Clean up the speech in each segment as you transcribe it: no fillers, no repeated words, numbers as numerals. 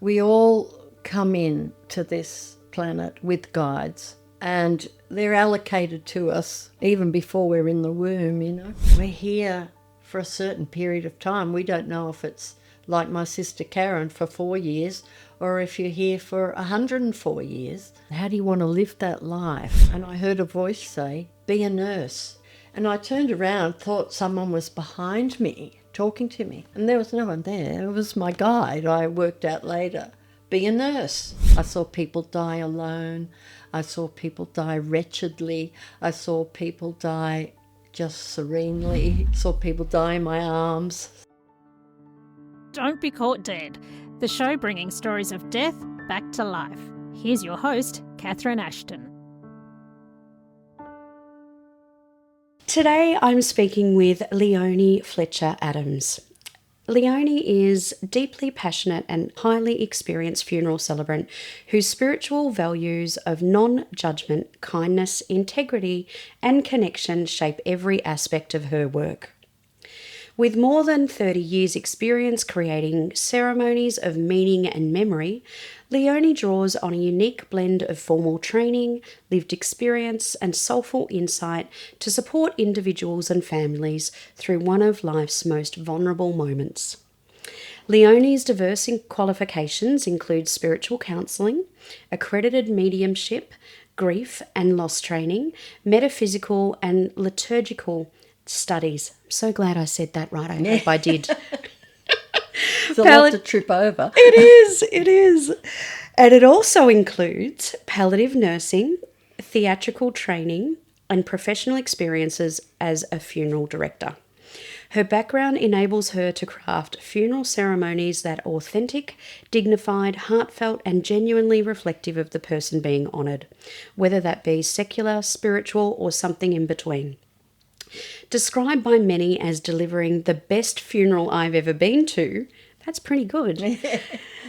We all come in to this planet with guides, and they're allocated to us even before we're in the womb, you know. We're here for a certain period of time. We don't know if it's like my sister Karen for 4 years or if you're here for 104 years. How do you want to live that life? And I heard a voice say, be a nurse. And I turned around, thought someone was behind me talking to me, and there was no one there. It was my guide. I worked out later. Be a nurse. I saw people die alone. I saw people die wretchedly. I saw people die just serenely. I saw people die in my arms. Don't Be Caught Dead, the show bringing stories of death back to life. Here's your host, Catherine Ashton. Today I'm speaking with Leonie Fletcher Adams. Leonie is deeply passionate and highly experienced funeral celebrant whose spiritual values of non-judgment, kindness, integrity and connection shape every aspect of her work. With more than 30 years' experience creating ceremonies of meaning and memory, Leonie draws on a unique blend of formal training, lived experience, and soulful insight to support individuals and families through one of life's most vulnerable moments. Leonie's diverse qualifications include spiritual counselling, accredited mediumship, grief and loss training, metaphysical and liturgical studies. So glad I said that right. I hope I did. It's a lot to trip over. It is. And it also includes palliative nursing, theatrical training, and professional experiences as a funeral director. Her background enables her to craft funeral ceremonies that are authentic, dignified, heartfelt, and genuinely reflective of the person being honoured, whether that be secular, spiritual, or something in between. Described by many as delivering the best funeral I've ever been to, that's pretty good.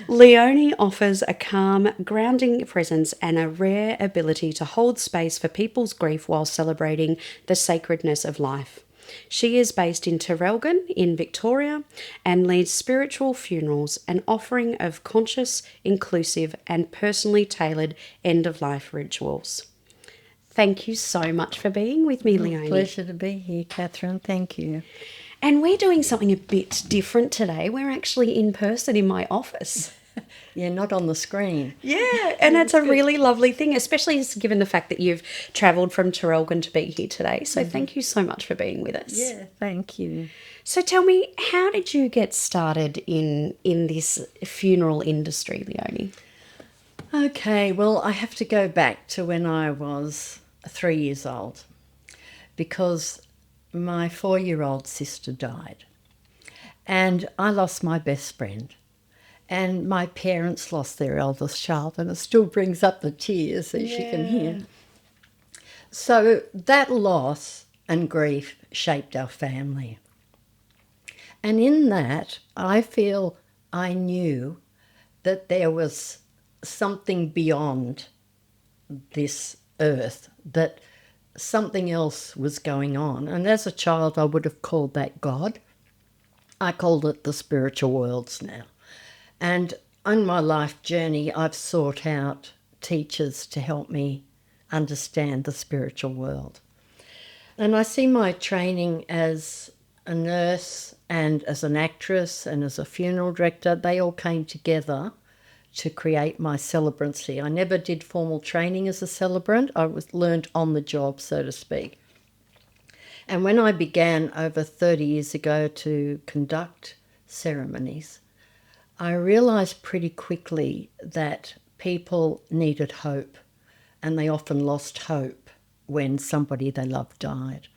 Leonie offers a calm, grounding presence and a rare ability to hold space for people's grief while celebrating the sacredness of life. She is based in Traralgon in Victoria and leads spiritual funerals, an offering of conscious, inclusive and personally tailored end-of-life rituals. Thank you so much for being with me, Leonie. Pleasure to be here, Catherine. Thank you. And we're doing something a bit different today. We're actually in person in my office. Yeah, not on the screen. Yeah, and it's a really lovely thing, especially given the fact that you've travelled from Traralgon to be here today. So thank you so much for being with us. Yeah, thank you. So tell me, how did you get started in this funeral industry, Leonie? Okay, well, I have to go back to when I was 3 years old because my 4-year-old sister died and I lost my best friend and my parents lost their eldest child, and it still brings up the tears, as you can hear. So that loss and grief shaped our family. And in that, I feel I knew that there was something beyond this earth, that something else was going on. And as a child, I would have called that God. I called it the spiritual worlds now. And on my life journey, I've sought out teachers to help me understand the spiritual world. And I see my training as a nurse and as an actress and as a funeral director. They all came together to create my celebrancy. I never did formal training as a celebrant. I learned on the job, so to speak. And when I began over 30 years ago to conduct ceremonies, I realised pretty quickly that people needed hope, and they often lost hope when somebody they loved died.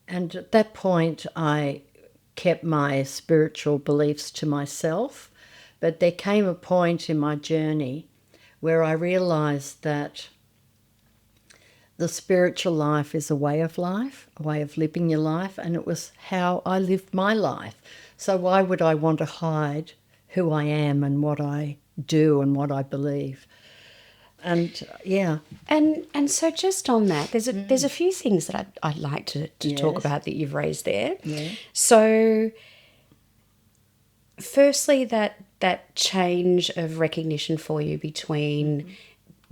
And at that point, I kept my spiritual beliefs to myself. But there came a point in my journey where I realised that the spiritual life is a way of life, a way of living your life, and it was how I lived my life. So why would I want to hide who I am and what I do and what I believe? And yeah. And so just on that, there's a few things that I'd like to talk about that you've raised there. Yeah. So firstly, that that change of recognition for you between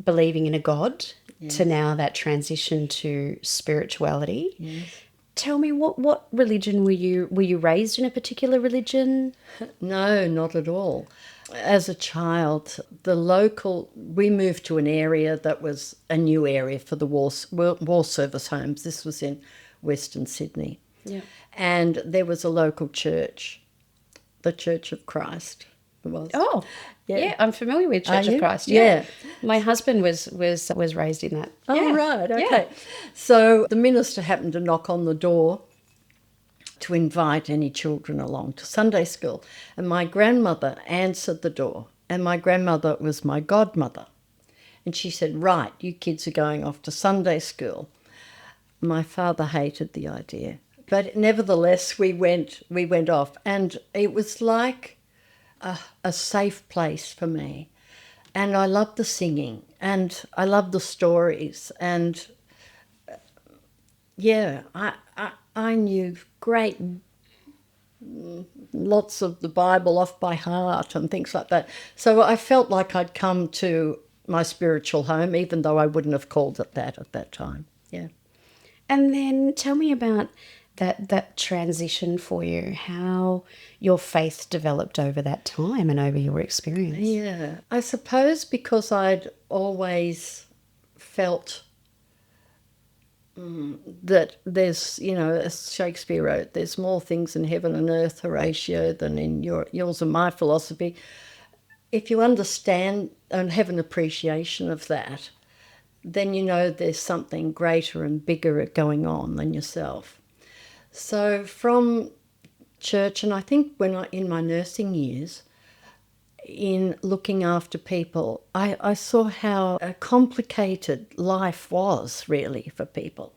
believing in a God to now that transition to spirituality. Yes. Tell me, what religion were you? Were you raised in a particular religion? No, not at all. As a child, we moved to an area that was a new area for the war service homes. This was in Western Sydney. Yeah. And there was a local church, the Church of Christ. It was. Oh, yeah, I'm familiar with Church of you? Christ. Yeah. My husband was raised in that. Oh, Yeah. right, okay. Yeah. So the minister happened to knock on the door to invite any children along to Sunday school. And my grandmother answered the door. And my grandmother was my godmother. And she said, right, you kids are going off to Sunday school. My father hated the idea. But nevertheless, we went off. And it was like a safe place for me. And I loved the singing. And I loved the stories. And yeah, I knew lots of the Bible off by heart and things like that. So I felt like I'd come to my spiritual home, even though I wouldn't have called it that at that time. Yeah. And then tell me about that transition for you, how your faith developed over that time and over your experience. Yeah. I suppose because I'd always felt that there's, as Shakespeare wrote, there's more things in heaven and earth, Horatio, than in yours and my philosophy. If you understand and have an appreciation of that, then you know there's something greater and bigger going on than yourself. So from church, and I think in my nursing years, in looking after people, I saw how complicated life was really for people,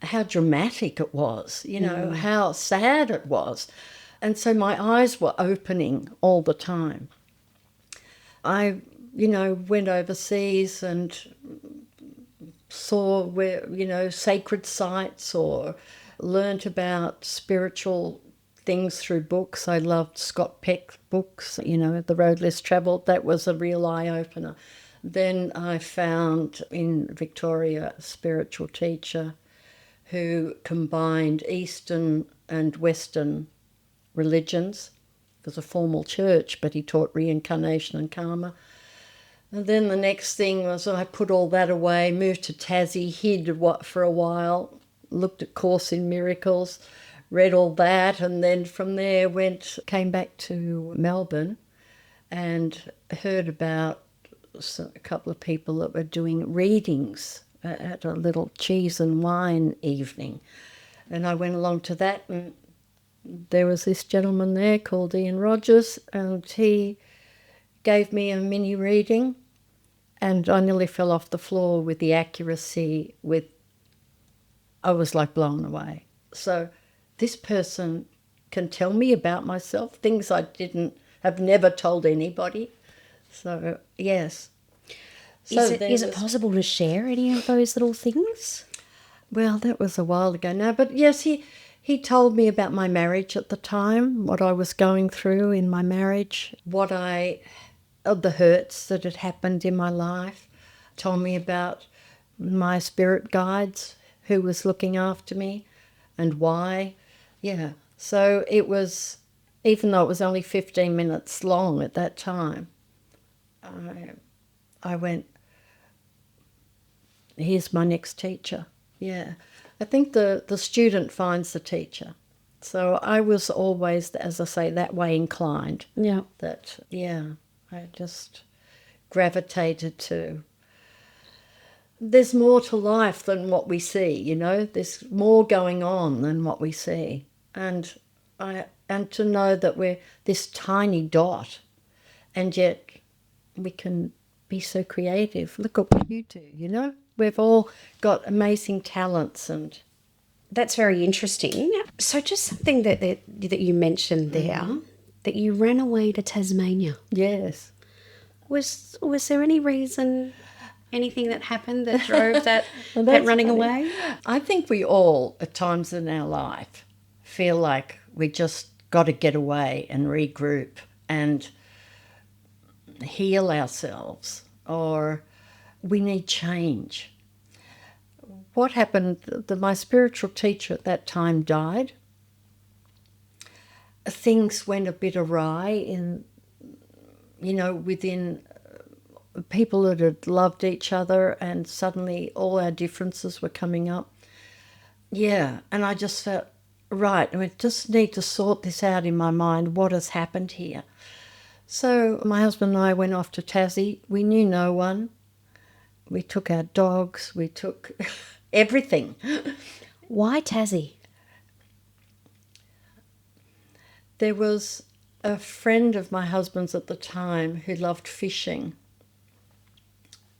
how dramatic it was, how sad it was. And so my eyes were opening all the time. I, went overseas and saw sacred sites or learnt about spiritual things through books. I loved Scott Peck's books, The Road Less Travelled. That was a real eye-opener. Then I found in Victoria a spiritual teacher who combined Eastern and Western religions. It was a formal church, but he taught reincarnation and karma. And then the next thing was I put all that away, moved to Tassie, hid for a while, looked at Course in Miracles, read all that, and then from there came back to Melbourne and heard about a couple of people that were doing readings at a little cheese and wine evening. And I went along to that, and there was this gentleman there called Ian Rogers, and he gave me a mini reading, and I nearly fell off the floor with the accuracy. I was like blown away. So this person can tell me about myself, things I have never told anybody. So, yes. Is it possible to share any of those little things? Well, that was a while ago now. But yes, he told me about my marriage at the time, what I was going through in my marriage, of the hurts that had happened in my life. Told me about my spirit guides, who was looking after me and why. Yeah. So it was, even though it was only 15 minutes long at that time, I went, here's my next teacher. Yeah. I think the student finds the teacher. So I was always, as I say, that way inclined. Yeah. I just gravitated to. There's more to life than what we see, There's more going on than what we see. And to know that we're this tiny dot, and yet we can be so creative. Look at what you do, We've all got amazing talents, and that's very interesting. So just something that you mentioned there, that you ran away to Tasmania. yes. Was there any reason, anything that happened that drove that Well, that that's running funny. away? I think we all, at times in our life, feel like we just got to get away and regroup. And heal ourselves or we need change. What happened, my spiritual teacher at that time died. Things went a bit awry within people that had loved each other, and suddenly all our differences were coming up. Yeah, and I just felt, right, I just need to sort this out in my mind, what has happened here. So my husband and I went off to Tassie. We knew no one. We took our dogs, we took everything. Why Tassie? There was a friend of my husband's at the time who loved fishing,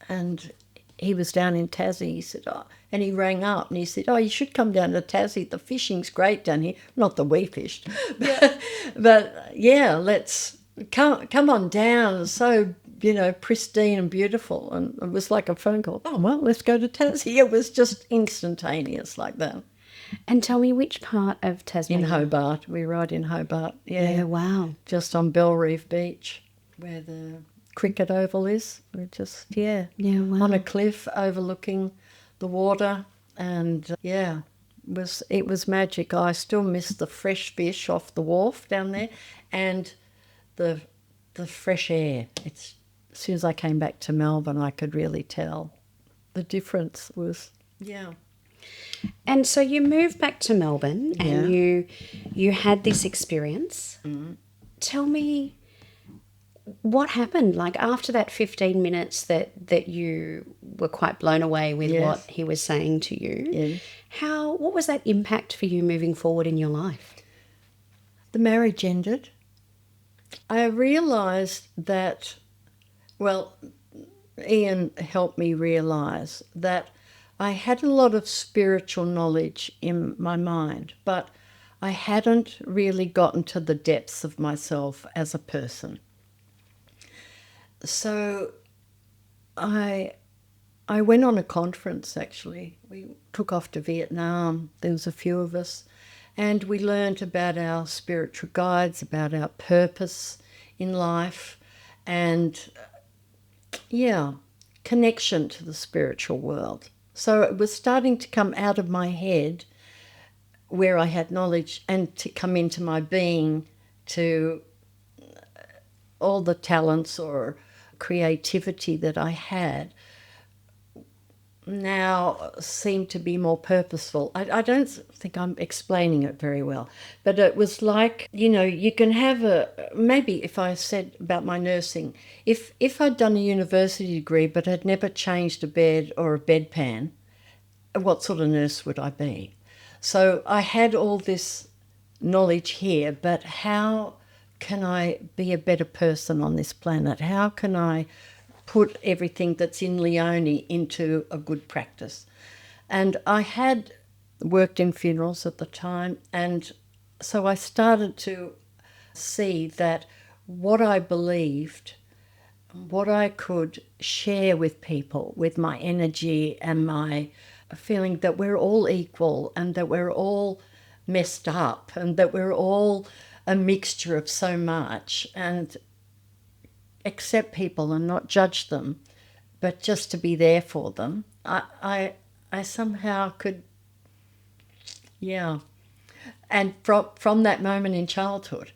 and he was down in Tassie. He said, and he rang up and he said, you should come down to Tassie. The fishing's great down here. Not that we fished, but yeah, let's come on down. It's so, pristine and beautiful. And it was like a phone call. Oh, well, let's go to Tassie. It was just instantaneous like that. And tell me, which part of Tasmania? In Hobart. We ride in Hobart. Yeah, wow. Just on Bell Reef Beach, where the cricket oval is. We're just, wow. on a cliff overlooking the water. And, it was magic. I still miss the fresh fish off the wharf down there and the fresh air. As soon as I came back to Melbourne, I could really tell the difference was, And so you moved back to Melbourne and you had this experience. Mm. Tell me what happened, like after that 15 minutes that you were quite blown away with what he was saying to you. Yes. What was that impact for you moving forward in your life? The marriage ended. I realised that, Ian helped me realise that I had a lot of spiritual knowledge in my mind, but I hadn't really gotten to the depths of myself as a person. So I went on a conference, actually. We took off to Vietnam. There was a few of us, and we learned about our spiritual guides, about our purpose in life, and, connection to the spiritual world. So it was starting to come out of my head where I had knowledge and to come into my being, to all the talents or creativity that I had now seemed to be more purposeful. I don't think I'm explaining it very well, but it was like, you can have maybe if I said about my nursing, if I'd done a university degree but had never changed a bed or a bedpan, what sort of nurse would I be? So I had all this knowledge here, but how can I be a better person on this planet? How can I put everything that's in Leonie into a good practice? And I had worked in funerals at the time, and so I started to see that what I believed, what I could share with people, with my energy and my feeling that we're all equal and that we're all messed up and that we're all a mixture of so much, and accept people and not judge them, but just to be there for them. I somehow could, And from that moment in childhood,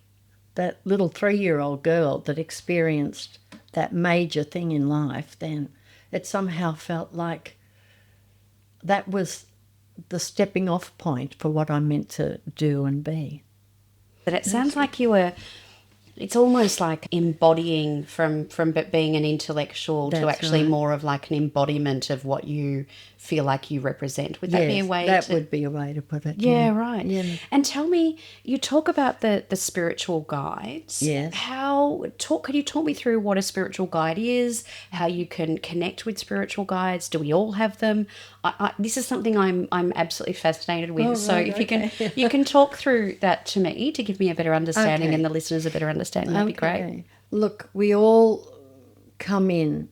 that little 3-year-old girl that experienced that major thing in life, then it somehow felt like that was the stepping off point for what I'm meant to do and be. But it sounds like it's almost like embodying from being an intellectual to actually more of like an embodiment of what you feel like you represent. Would that be a way that would be a way to put it. Yeah, right. Yeah. And tell me, you talk about the spiritual guides. Yes. Could you talk me through what a spiritual guide is, how you can connect with spiritual guides? Do we all have them? This is something I'm absolutely fascinated with. Oh, so right, if you can talk through that to me to give me a better understanding and the listeners a better understanding, that'd be great. Look, we all come in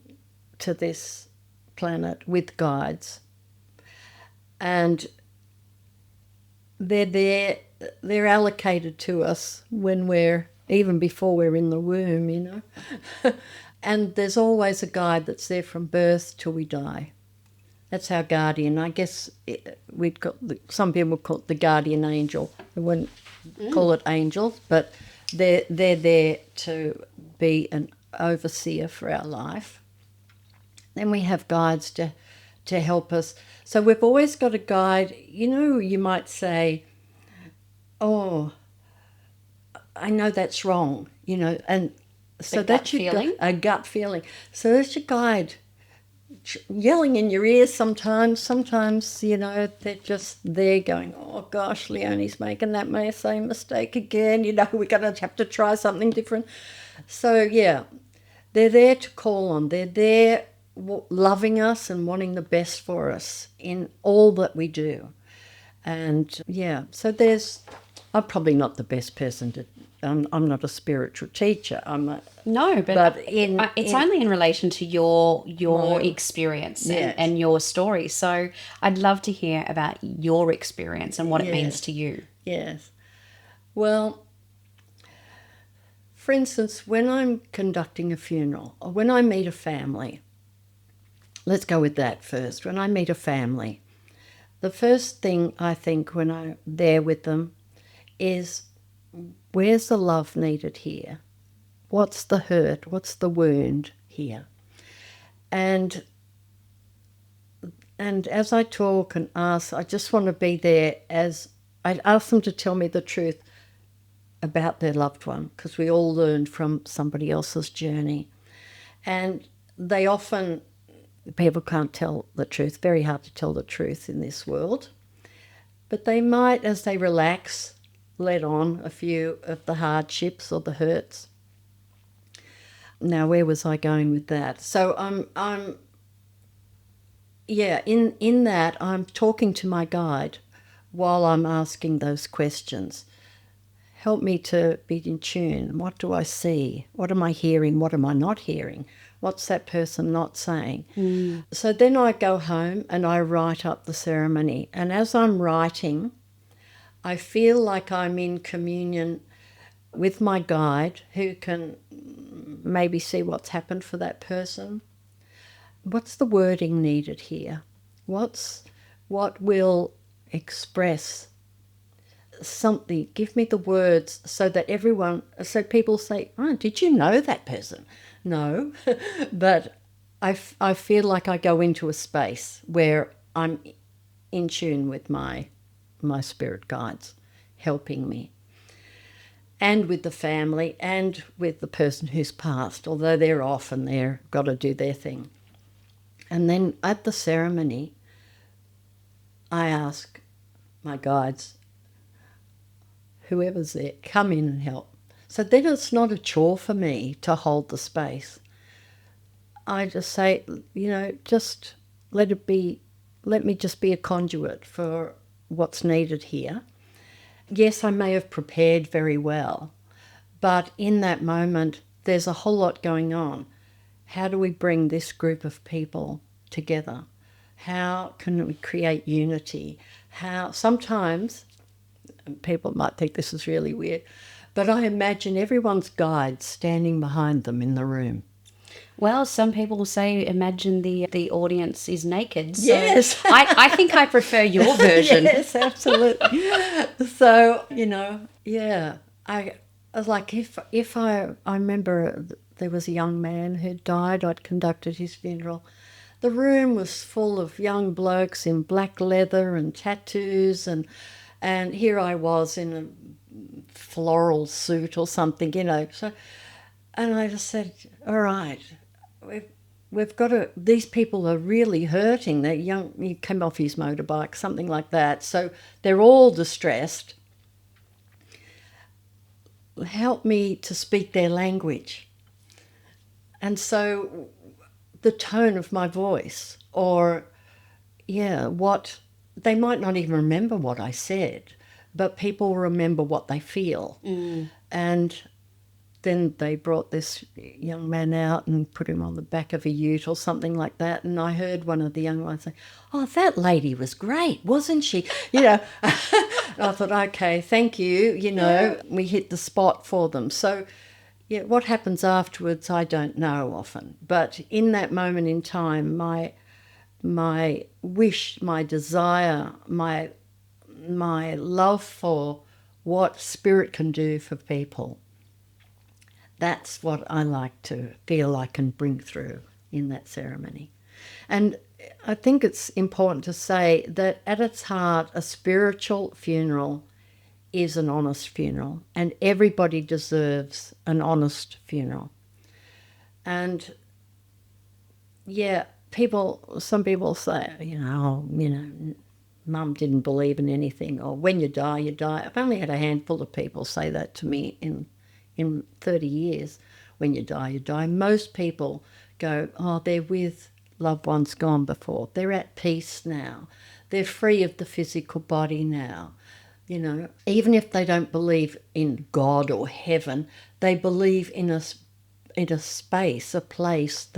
to this planet with guides, and they're there. They're allocated to us when even before we're in the womb, And there's always a guide that's there from birth till we die. That's our guardian. I guess some people call it the guardian angel. We wouldn't call it angels, but they're there to be an overseer for our life. Then we have guides to help us. So we've always got a guide. You know, you might say, oh, I know that's wrong, you know, and so that's your feeling? A gut feeling. So that's your guide yelling in your ears sometimes, you know, they're just there going, oh gosh, Leonie's making that same mistake again, you know, we're going to have to try something different. So yeah, they're there to call on. They're there loving us and wanting the best for us in all that we do. And yeah, so I'm probably not the best person to, I'm not a spiritual teacher. No, but it's only in relation to your experience and your story. So I'd love to hear about your experience and what it means to you. Yes. Well, for instance, when I'm conducting a funeral or when I meet a family, let's go with that first. When I meet a family, the first thing I think when I'm there with them is, where's the love needed here? What's the hurt? What's the wound here? And as I talk and ask, I just want to be there as I ask them to tell me the truth about their loved one, because we all learned from somebody else's journey. And they often, people can't tell the truth, very hard to tell the truth in this world. But they might, as they relax, let on a few of the hardships or the hurts. Now, where was I going with that? So in that I'm talking to my guide while I'm asking those questions. Help me to be in tune. What do I see? What am I hearing? What am I not hearing? What's that person not saying? So then I go home and I write up the ceremony. And as I'm writing, I feel like I'm in communion with my guide who can maybe see what's happened for that person. What's the wording needed here? What will express something? Give me the words so that so people say, oh, did you know that person? No, but I feel like I go into a space where I'm in tune with my spirit guides helping me, and with the family and with the person who's passed, although they're off and they've got to do their thing. And then at the ceremony, I ask my guides, whoever's there, come in and help. So then it's not a chore for me to hold the space. I just say, you know, just let me just be a conduit for what's needed here. Yes, I may have prepared very well, but in that moment, there's a whole lot going on. How do we bring this group of people together? How can we create unity? Sometimes, people might think this is really weird, but I imagine everyone's guide standing behind them in the room. Well, some people say imagine the audience is naked. So yes. I think I prefer your version. Yes, absolutely. So, you know, yeah. I was like, if I remember there was a young man who died, I'd conducted his funeral. The room was full of young blokes in black leather and tattoos, and here I was in a floral suit or something, you know. So, and I just said, all right, we've got to, these people are really hurting. They're young, he came off his motorbike, something like that. So they're all distressed. Help me to speak their language. And so the tone of my voice, or, they might not even remember what I said, but people remember what they feel. And then they brought this young man out and put him on the back of a ute or something like that. And I heard one of the young ones say, oh, that lady was great, wasn't she? You know, I thought, okay, thank you. You know, we hit the spot for them. So, Yeah, what happens afterwards, I don't know often. But in that moment in time, my wish, my desire, my love for what spirit can do for people, that's what I like to feel I can bring through in that ceremony. And I think it's important to say that at its heart, a spiritual funeral is an honest funeral, and everybody deserves an honest funeral. And yeah, some people say, Mum didn't believe in anything, or when you die, you die. I've only had a handful of people say that to me in 30 years. When you die, you die. Most people go, oh, they're with loved ones gone before. They're at peace now. They're free of the physical body now. Even if they don't believe in God or heaven, they believe in a space, a place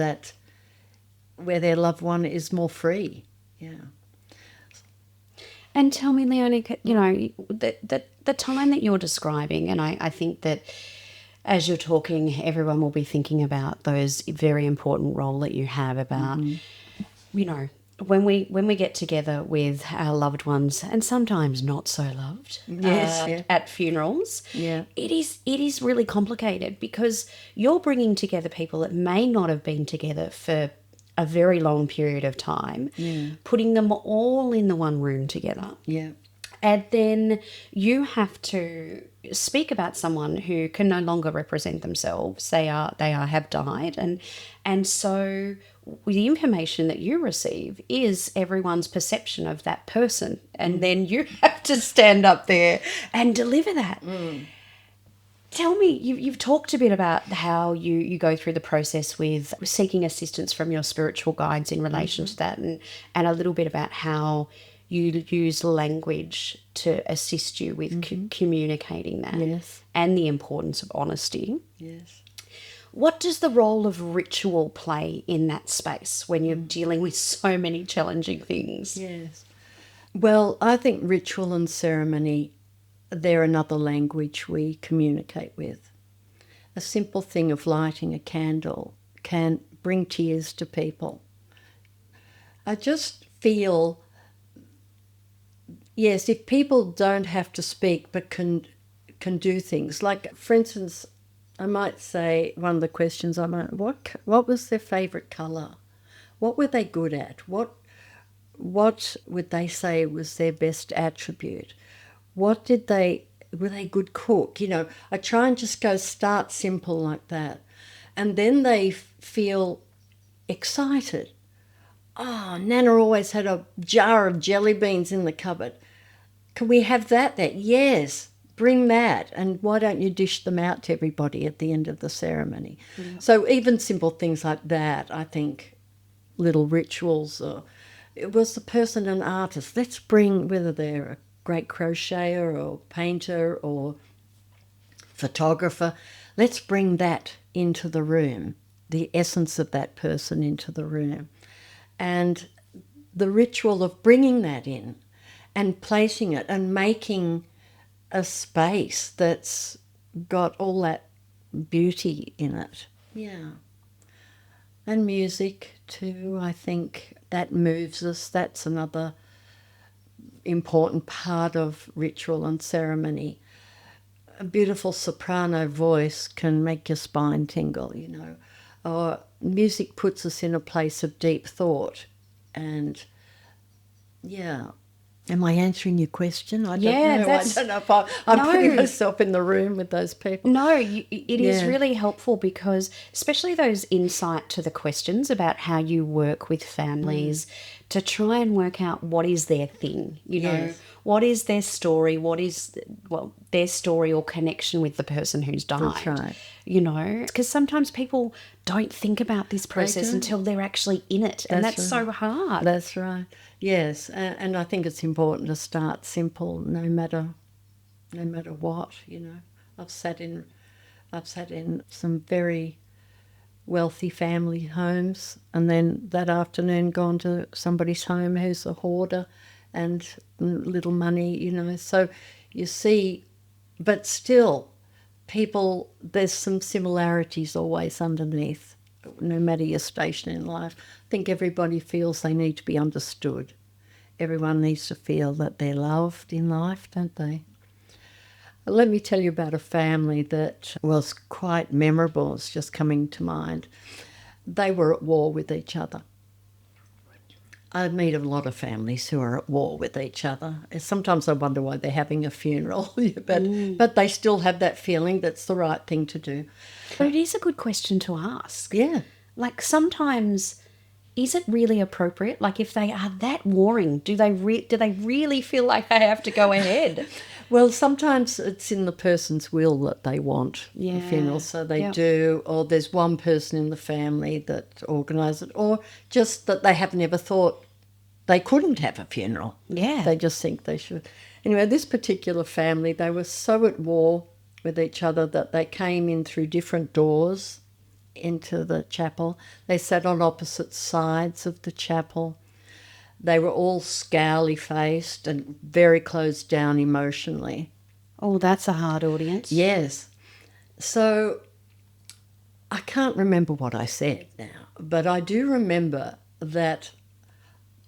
where their loved one is more free. Yeah. And tell me, Leonie, the time that you're describing, and I think that as you're talking, everyone will be thinking about those very important role that you have about, when we get together with our loved ones, and sometimes not so loved, at funerals, it is really complicated, because you're bringing together people that may not have been together for a very long period of time, putting them all in the one room together. Yeah. And then you have to speak about someone who can no longer represent themselves. They have died, and so the information that you receive is everyone's perception of that person, and then you have to stand up there and deliver that. Tell me, you've talked a bit about how you go through the process with seeking assistance from your spiritual guides in relation to that, and a little bit about how you use language to assist you with communicating that. Yes. And the importance of honesty. Yes. What does the role of ritual play in that space when you're dealing with so many challenging things? Yes. Well, I think ritual and ceremony, they're another language we communicate with. A simple thing of lighting a candle can bring tears to people. I just feel, yes, if people don't have to speak but can do things, like, for instance, I might say, one of the questions what was their favourite colour? What were they good at? What would they say was their best attribute? Were they good cook? I try and just start simple like that. And then they feel excited. Oh, Nana always had a jar of jellybeans in the cupboard. Can we have that there? Yes, bring that. And why don't you dish them out to everybody at the end of the ceremony? Mm. So even simple things like that, I think, little rituals. Was the person an artist? Let's bring, whether they're a great crocheter or painter or photographer, let's bring that into the room, the essence of that person into the room. And the ritual of bringing that in and placing it and making a space that's got all that beauty in it. Yeah. And music too, I think that moves us. That's another important part of ritual and ceremony. A beautiful soprano voice can make your spine tingle, or music puts us in a place of deep thought. And yeah, am I answering your question? I don't know. I don't know if I'm putting myself in the room with those people. No, it is really helpful, because especially those insight to the questions about how you work with families to try and work out what is their thing, what is their story, what is their story or connection with the person who's died. That's right. Because sometimes people don't think about this process until they're actually in it, and that's so hard. That's right. Yes, and I think it's important to start simple, no matter what. I've sat in some very wealthy family homes, and then that afternoon gone to somebody's home who's a hoarder and little money. So you see, but still, people, there's some similarities always underneath, no matter your station in life. I think everybody feels they need to be understood. Everyone needs to feel that they're loved in life, don't they? Let me tell you about a family that was quite memorable. It's just coming to mind. They were at war with each other. I meet a lot of families who are at war with each other. Sometimes I wonder why they're having a funeral, but they still have that feeling that's the right thing to do. But it is a good question to ask. Yeah. Like sometimes, is it really appropriate? Like if they are that warring, do they really feel like they have to go ahead? Well, sometimes it's in the person's will that they want a funeral, so they do, or there's one person in the family that organises it, or just that they have never thought they couldn't have a funeral. Yeah. They just think they should. Anyway, this particular family, they were so at war with each other that they came in through different doors into the chapel. They sat on opposite sides of the chapel. They were all scowly-faced and very closed down emotionally. Oh, that's a hard audience. Yes. So I can't remember what I said now, but I do remember that,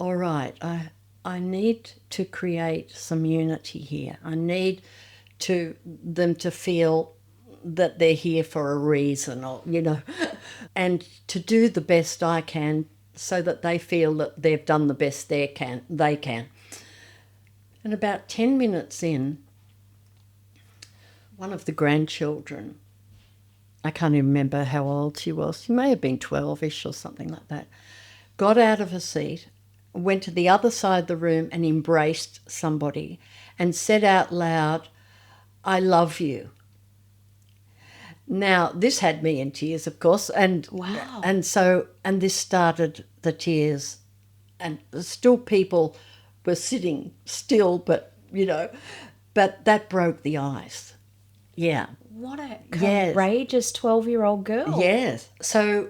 all right, I need to create some unity here. I need them to feel that they're here for a reason, or, and to do the best I can so that they feel that they've done the best they can. And about 10 minutes in, one of the grandchildren, I can't even remember how old she was, she may have been 12-ish or something like that, got out of her seat, went to the other side of the room and embraced somebody and said out loud, "I love you." Now, this had me in tears, of course, and wow. And this started the tears, and still people were sitting still, but that broke the ice. Yeah. What a courageous 12-year-old girl. Yes. So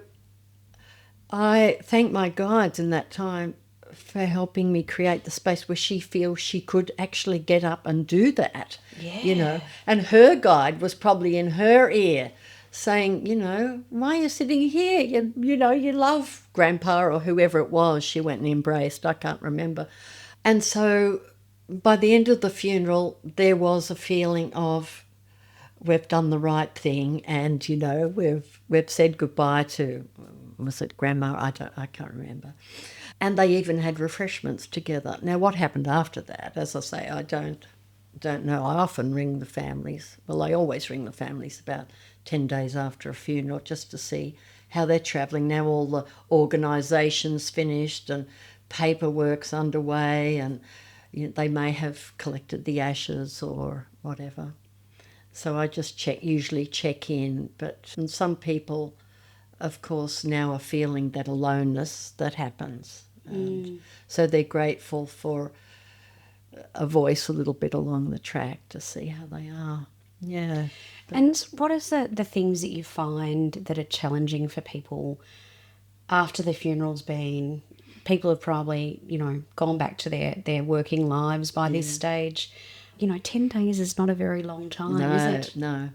I thank my guides in that time for helping me create the space where she feels she could actually get up and do that. Yeah. And her guide was probably in her ear saying, why are you sitting here? You love Grandpa or whoever it was she went and embraced. I can't remember. And so by the end of the funeral, there was a feeling of we've done the right thing, and, we've said goodbye to, was it Grandma? I can't remember. And they even had refreshments together. Now, what happened after that, as I say, I don't know. I often ring the families. Well, I always ring the families about 10 days after a funeral just to see how they're travelling. Now all the organisation's finished and paperwork's underway, and they may have collected the ashes or whatever. So I just usually check in. And some people, of course, now are feeling that aloneness that happens. So they're grateful for a voice a little bit along the track to see how they are. Yeah. And what is the things that you find that are challenging for people after the funeral's been? People have probably, gone back to their working lives by this stage. 10 days is not a very long time, is it? No.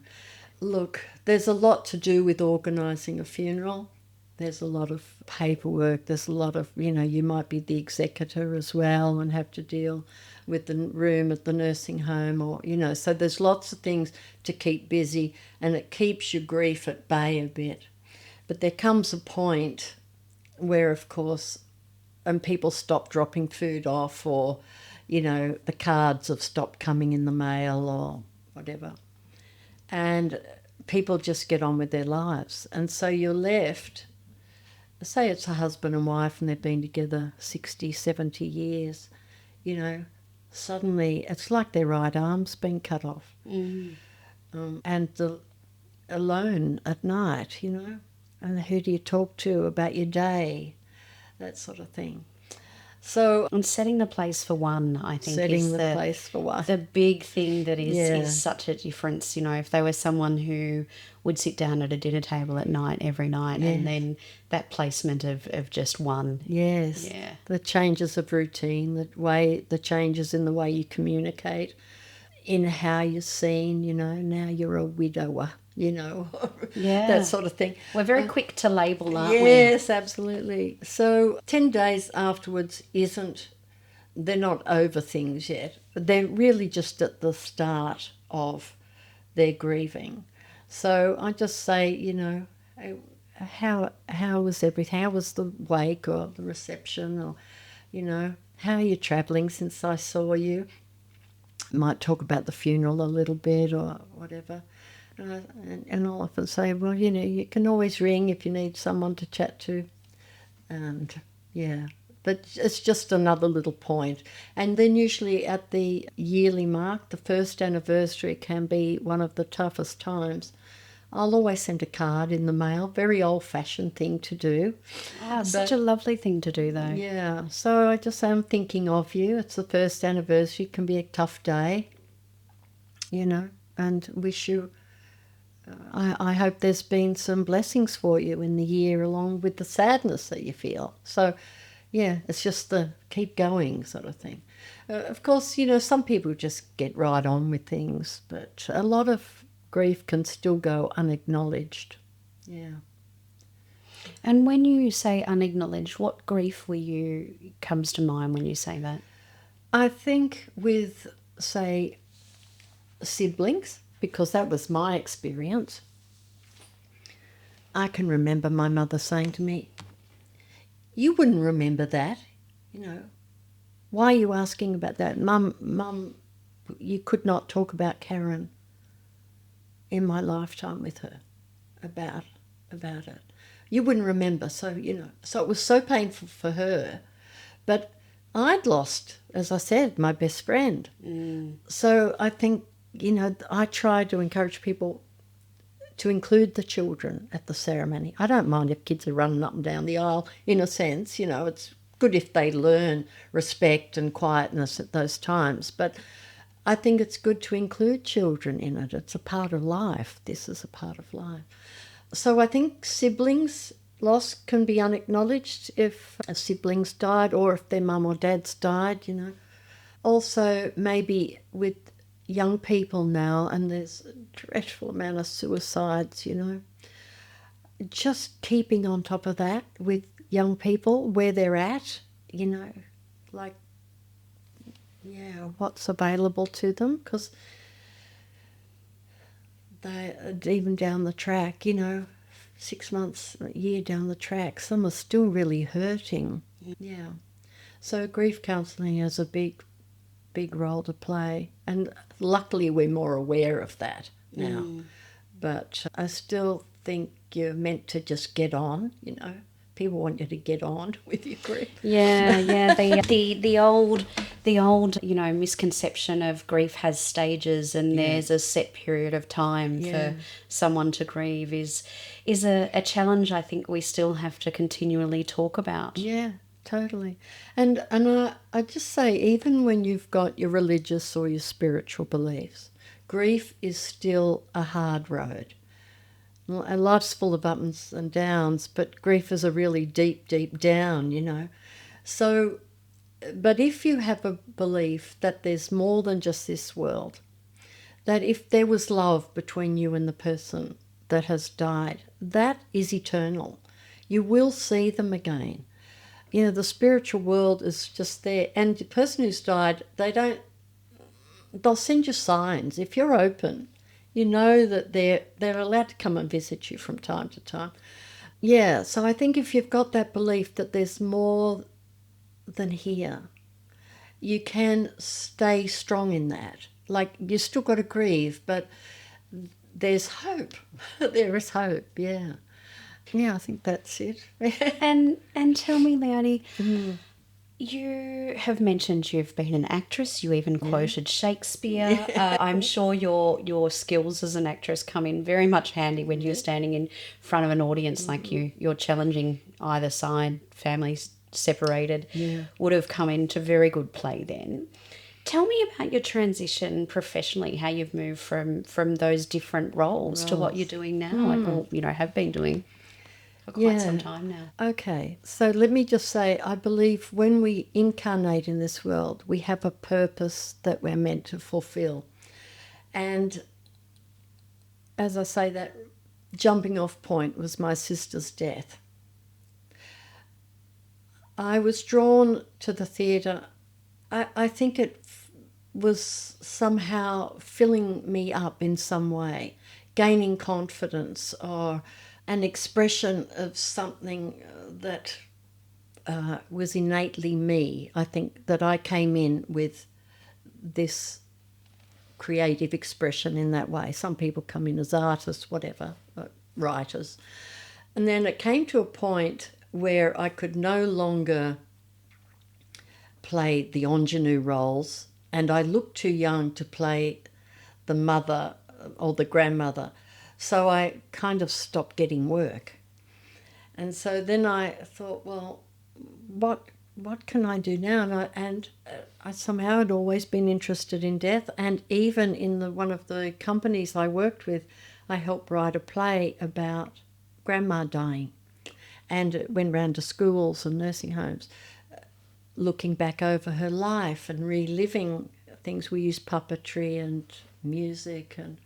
Look, there's a lot to do with organising a funeral. There's a lot of paperwork. There's a lot of, you might be the executor as well and have to deal with the room at the nursing home or, so there's lots of things to keep busy, and it keeps your grief at bay a bit. But there comes a point where, of course, and people stop dropping food off, or, the cards have stopped coming in the mail or whatever. And people just get on with their lives. And so you're left, say it's a husband and wife and they've been together 60, 70 years, suddenly it's like their right arm's been cut off. And alone at night, and who do you talk to about your day, that sort of thing. So, and setting the place for one, I think, is place for one. The big thing that is such a difference. If they were someone who would sit down at a dinner table at night every night, and then that placement of just one. Yes. Yeah. The changes of routine, the changes in the way you communicate. in how you're seen, now you're a widower, Yeah. that sort of thing. We're very quick to label, aren't we? Yes, absolutely. So 10 days afterwards they're not over things yet. They're really just at the start of their grieving. So I just say, how was everything? How was the wake or the reception, or, how are you travelling since I saw you? Might talk about the funeral a little bit or whatever. And I'll often say, well, you can always ring if you need someone to chat to. And, yeah, but it's just another little point. And then usually at the yearly mark, the first anniversary can be one of the toughest times. I'll always send a card in the mail, very old-fashioned thing to do. Such a lovely thing to do, though. Yeah, so I just say I'm thinking of you. It's the first anniversary, it can be a tough day, and wish you, I hope there's been some blessings for you in the year along with the sadness that you feel. So, yeah, it's just the keep going sort of thing. Of course, some people just get right on with things, but a lot of grief can still go unacknowledged. Yeah. And when you say unacknowledged, what grief comes to mind when you say that? I think with, say, siblings, because that was my experience, I can remember my mother saying to me, you wouldn't remember that, Why are you asking about that? Mum, you could not talk about Karen in my lifetime with her about it. You wouldn't remember, so so it was so painful for her. But I'd lost, as I said, my best friend. So I think, I try to encourage people to include the children at the ceremony. I don't mind if kids are running up and down the aisle, in a sense, it's good if they learn respect and quietness at those times, but I think it's good to include children in it. It's a part of life. This is a part of life. So I think siblings' loss can be unacknowledged if a sibling's died or if their mum or dad's died, Also maybe with young people now, and there's a dreadful amount of suicides, just keeping on top of that with young people, where they're at, like, yeah, what's available to them, because they, even down the track, 6 months, a year down the track, some are still really hurting. Yeah. So grief counselling has a big role to play, and luckily we're more aware of that now. But I still think you're meant to just get on, People want you to get on with your grief. Yeah. The old misconception of grief has stages, and there's a set period of time for someone to grieve is a challenge I think we still have to continually talk about. Yeah, totally. And I just say, even when you've got your religious or your spiritual beliefs, grief is still a hard road. Life's full of ups and downs, but grief is a really deep, deep down, So, but if you have a belief that there's more than just this world, that if there was love between you and the person that has died, that is eternal. You will see them again. The spiritual world is just there. And the person who's died, they'll send you signs. If you're open, that they're allowed to come and visit you from time to time. Yeah, so I think if you've got that belief that there's more than here, you can stay strong in that. Like, you still got to grieve, but there's hope. There is hope, yeah. Yeah, I think that's it. And tell me, Leonie, you have mentioned you've been an actress. You even quoted Shakespeare. I'm sure your skills as an actress come in very much handy when you're standing in front of an audience like you're challenging either side, families separated. Would have come into very good play then. Tell me about your transition professionally, how you've moved from those different roles to what you're doing now, or have been doing for quite some time now. Okay, so let me just say, I believe when we incarnate in this world, we have a purpose that we're meant to fulfill. And as I say, that jumping off point was my sister's death. I was drawn to the theatre. I think it was somehow filling me up in some way, gaining confidence, or an expression of something that was innately me. I think that I came in with this creative expression in that way. Some people come in as artists, whatever, writers. And then it came to a point where I could no longer play the ingenue roles, and I looked too young to play the mother or the grandmother. So I kind of stopped getting work. And so then I thought, well, what can I do now? And I somehow had always been interested in death, and even in one of the companies I worked with, I helped write a play about grandma dying, and it went round to schools and nursing homes, looking back over her life and reliving things. We used puppetry and music, and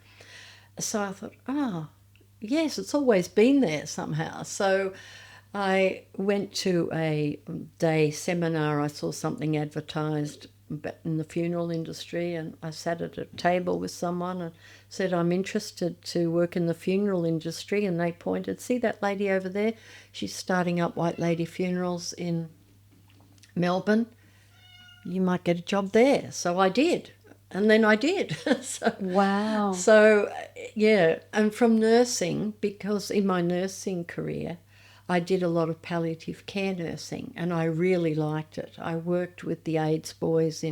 so I thought, yes, it's always been there somehow. So I went to a day seminar. I saw something advertised in the funeral industry, and I sat at a table with someone and said, I'm interested to work in the funeral industry. And they pointed, see that lady over there? She's starting up White Lady Funerals in Melbourne. You might get a job there. So I did. And then I did. Wow. So, yeah. And from nursing, because in my nursing career, I did a lot of palliative care nursing, and I really liked it. I worked with the AIDS boys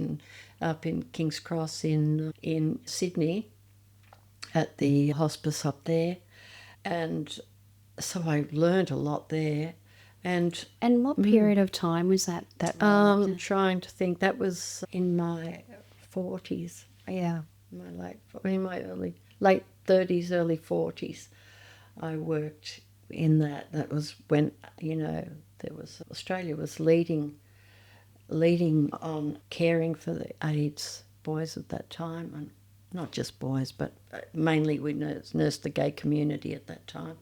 up in King's Cross in Sydney at the hospice up there. And so I learned a lot there. And what period of time was that? I'm trying to think. That was in my 40s. Yeah. In my late 30s, early 40s. I worked in that. That was when, Australia was leading on caring for the AIDS boys at that time, and not just boys, but mainly we nursed the gay community at that time.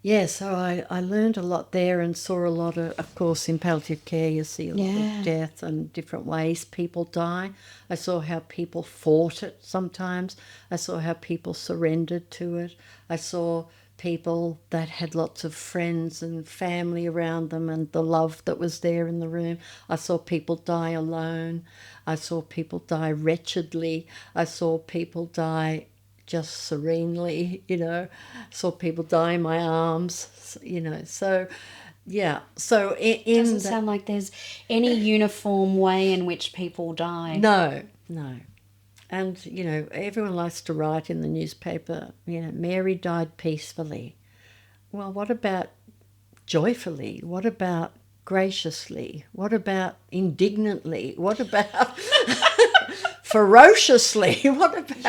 Yeah, so I learned a lot there and saw a lot of course, in palliative care you see a lot of death and different ways people die. I saw how people fought it sometimes. I saw how people surrendered to it. I saw people that had lots of friends and family around them and the love that was there in the room. I saw people die alone. I saw people die wretchedly. I saw people die just serenely, saw people die in my arms, so yeah. So it doesn't sound like there's any uniform way in which people die. No. And, everyone likes to write in the newspaper, Mary died peacefully. Well, what about joyfully? What about graciously? What about indignantly? What about ferociously? What about...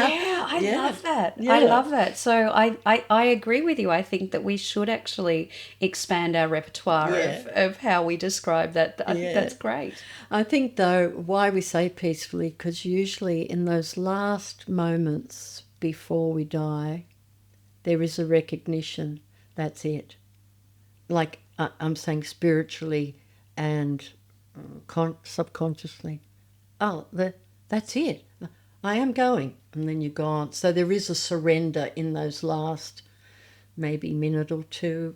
I love that. Yeah. I love that. So I agree with you. I think that we should actually expand our repertoire of how we describe that. I think that's great. I think, though, why we say peacefully, because usually in those last moments before we die, there is a recognition, that's it. Like I'm saying spiritually and subconsciously. That's it. I am going. And then you're gone. So there is a surrender in those last maybe minute or two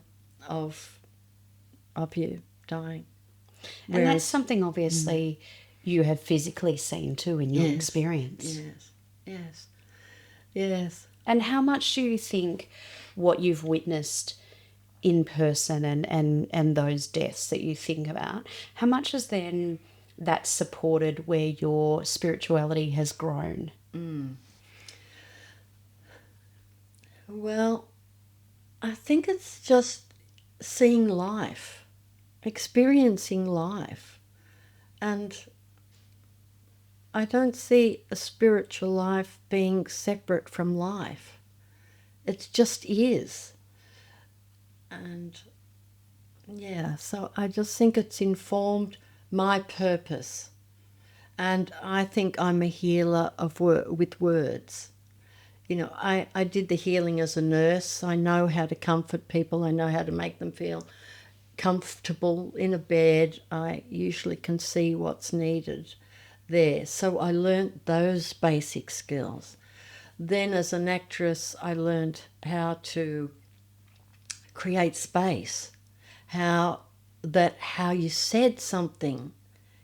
of you dying. And that's something obviously you have physically seen too in your experience. Yes. And how much do you think what you've witnessed in person and those deaths that you think about, how much has then that supported where your spirituality has grown? Well, I think it's just seeing life, experiencing life. And I don't see a spiritual life being separate from life. It just is. And so I just think it's informed my purpose. And I think I'm a healer with words. You know, I did the healing as a nurse. I know how to comfort people. I know how to make them feel comfortable in a bed. I usually can see what's needed there. So I learnt those basic skills. Then as an actress, I learned how to create space, how you said something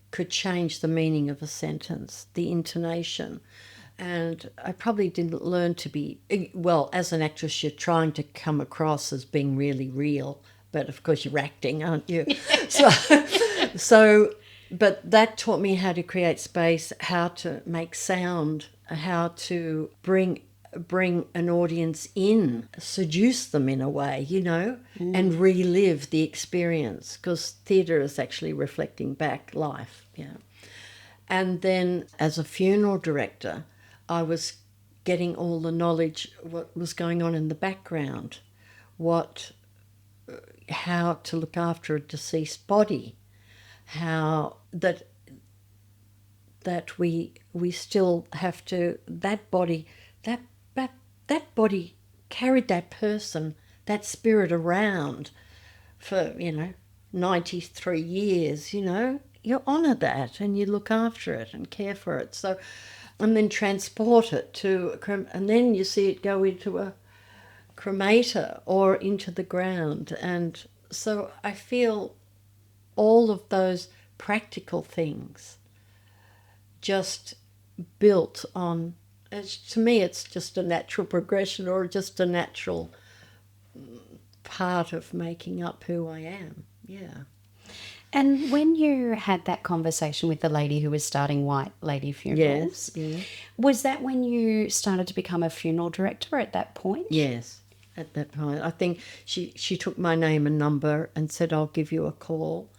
could change the meaning of a sentence, the intonation. And I probably didn't learn to be, well, as an actress, you're trying to come across as being really real, but of course you're acting, aren't you? But that taught me how to create space, how to make sound, how to bring an audience in, seduce them in a way, you know, and relive the experience, because theatre is actually reflecting back life, you know. And then as a funeral director, I was getting all the knowledge, what was going on in the background, how to look after a deceased body, how that we still have to, that body carried that person, that spirit around for, 93 years, you honour that and you look after it and care for it. So, and then transport it to, and then you see it go into a cremator or into the ground. And so I feel all of those practical things just built on, to me it's just a natural progression or just a natural part of making up who I am. Yeah. And when you had that conversation with the lady who was starting White Lady Funerals, yes. Was that when you started to become a funeral director at that point? Yes, at that point. I think she took my name and number and said, I'll give you a call.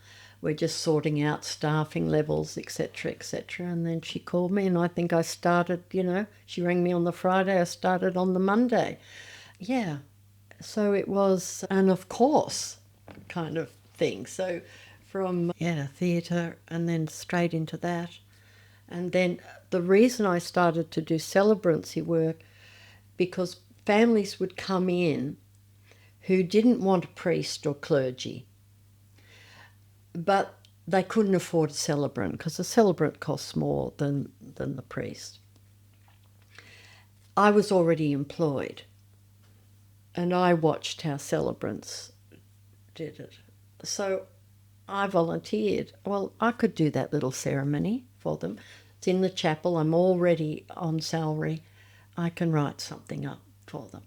We're just sorting out staffing levels, etc., etc. And then she called me and I think I started, she rang me on the Friday, I started on the Monday. Yeah, so it was an of course kind of thing. So from theatre and then straight into that. And then the reason I started to do celebrancy work, because families would come in who didn't want a priest or clergy, but they couldn't afford a celebrant because a celebrant costs more than the priest. I was already employed and I watched how celebrants did it. So I volunteered. Well, I could do that little ceremony for them. It's in the chapel. I'm already on salary. I can write something up for them.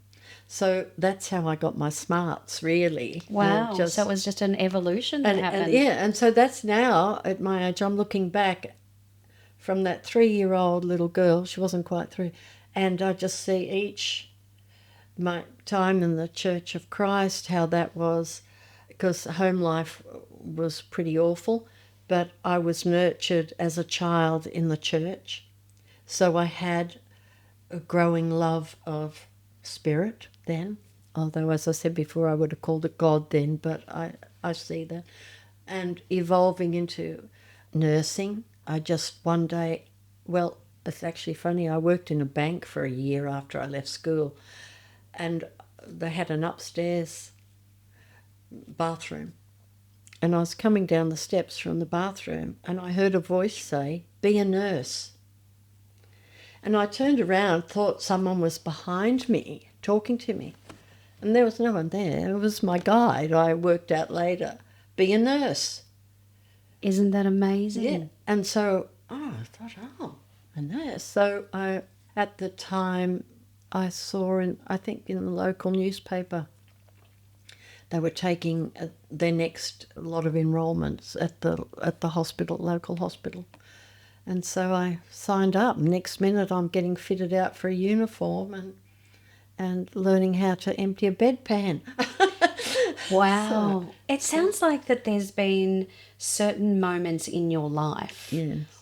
So that's how I got my smarts, really. Wow. So it was just an evolution that happened. And so that's now, at my age, I'm looking back from that 3-year-old little girl, she wasn't quite 3, and I just see my time in the Church of Christ, how that was, because home life was pretty awful, but I was nurtured as a child in the church. So I had a growing love of spirit then, although as I said before I would have called it God then, but I see that. And evolving into nursing, I just one day, well, it's actually funny, I worked in a bank for a year after I left school, and they had an upstairs bathroom, and I was coming down the steps from the bathroom and I heard a voice say, "Be a nurse." And I turned around, thought someone was behind me talking to me. And there was no one there. It was my guide, I worked out later. Be a nurse. Isn't that amazing? Yeah. And so, I thought, a nurse. So at the time, I saw, I think in the local newspaper, they were taking their next lot of enrolments at the hospital, local hospital. And so I signed up. Next minute I'm getting fitted out for a uniform and learning how to empty a bedpan. Wow. It sounds like that there's been certain moments in your life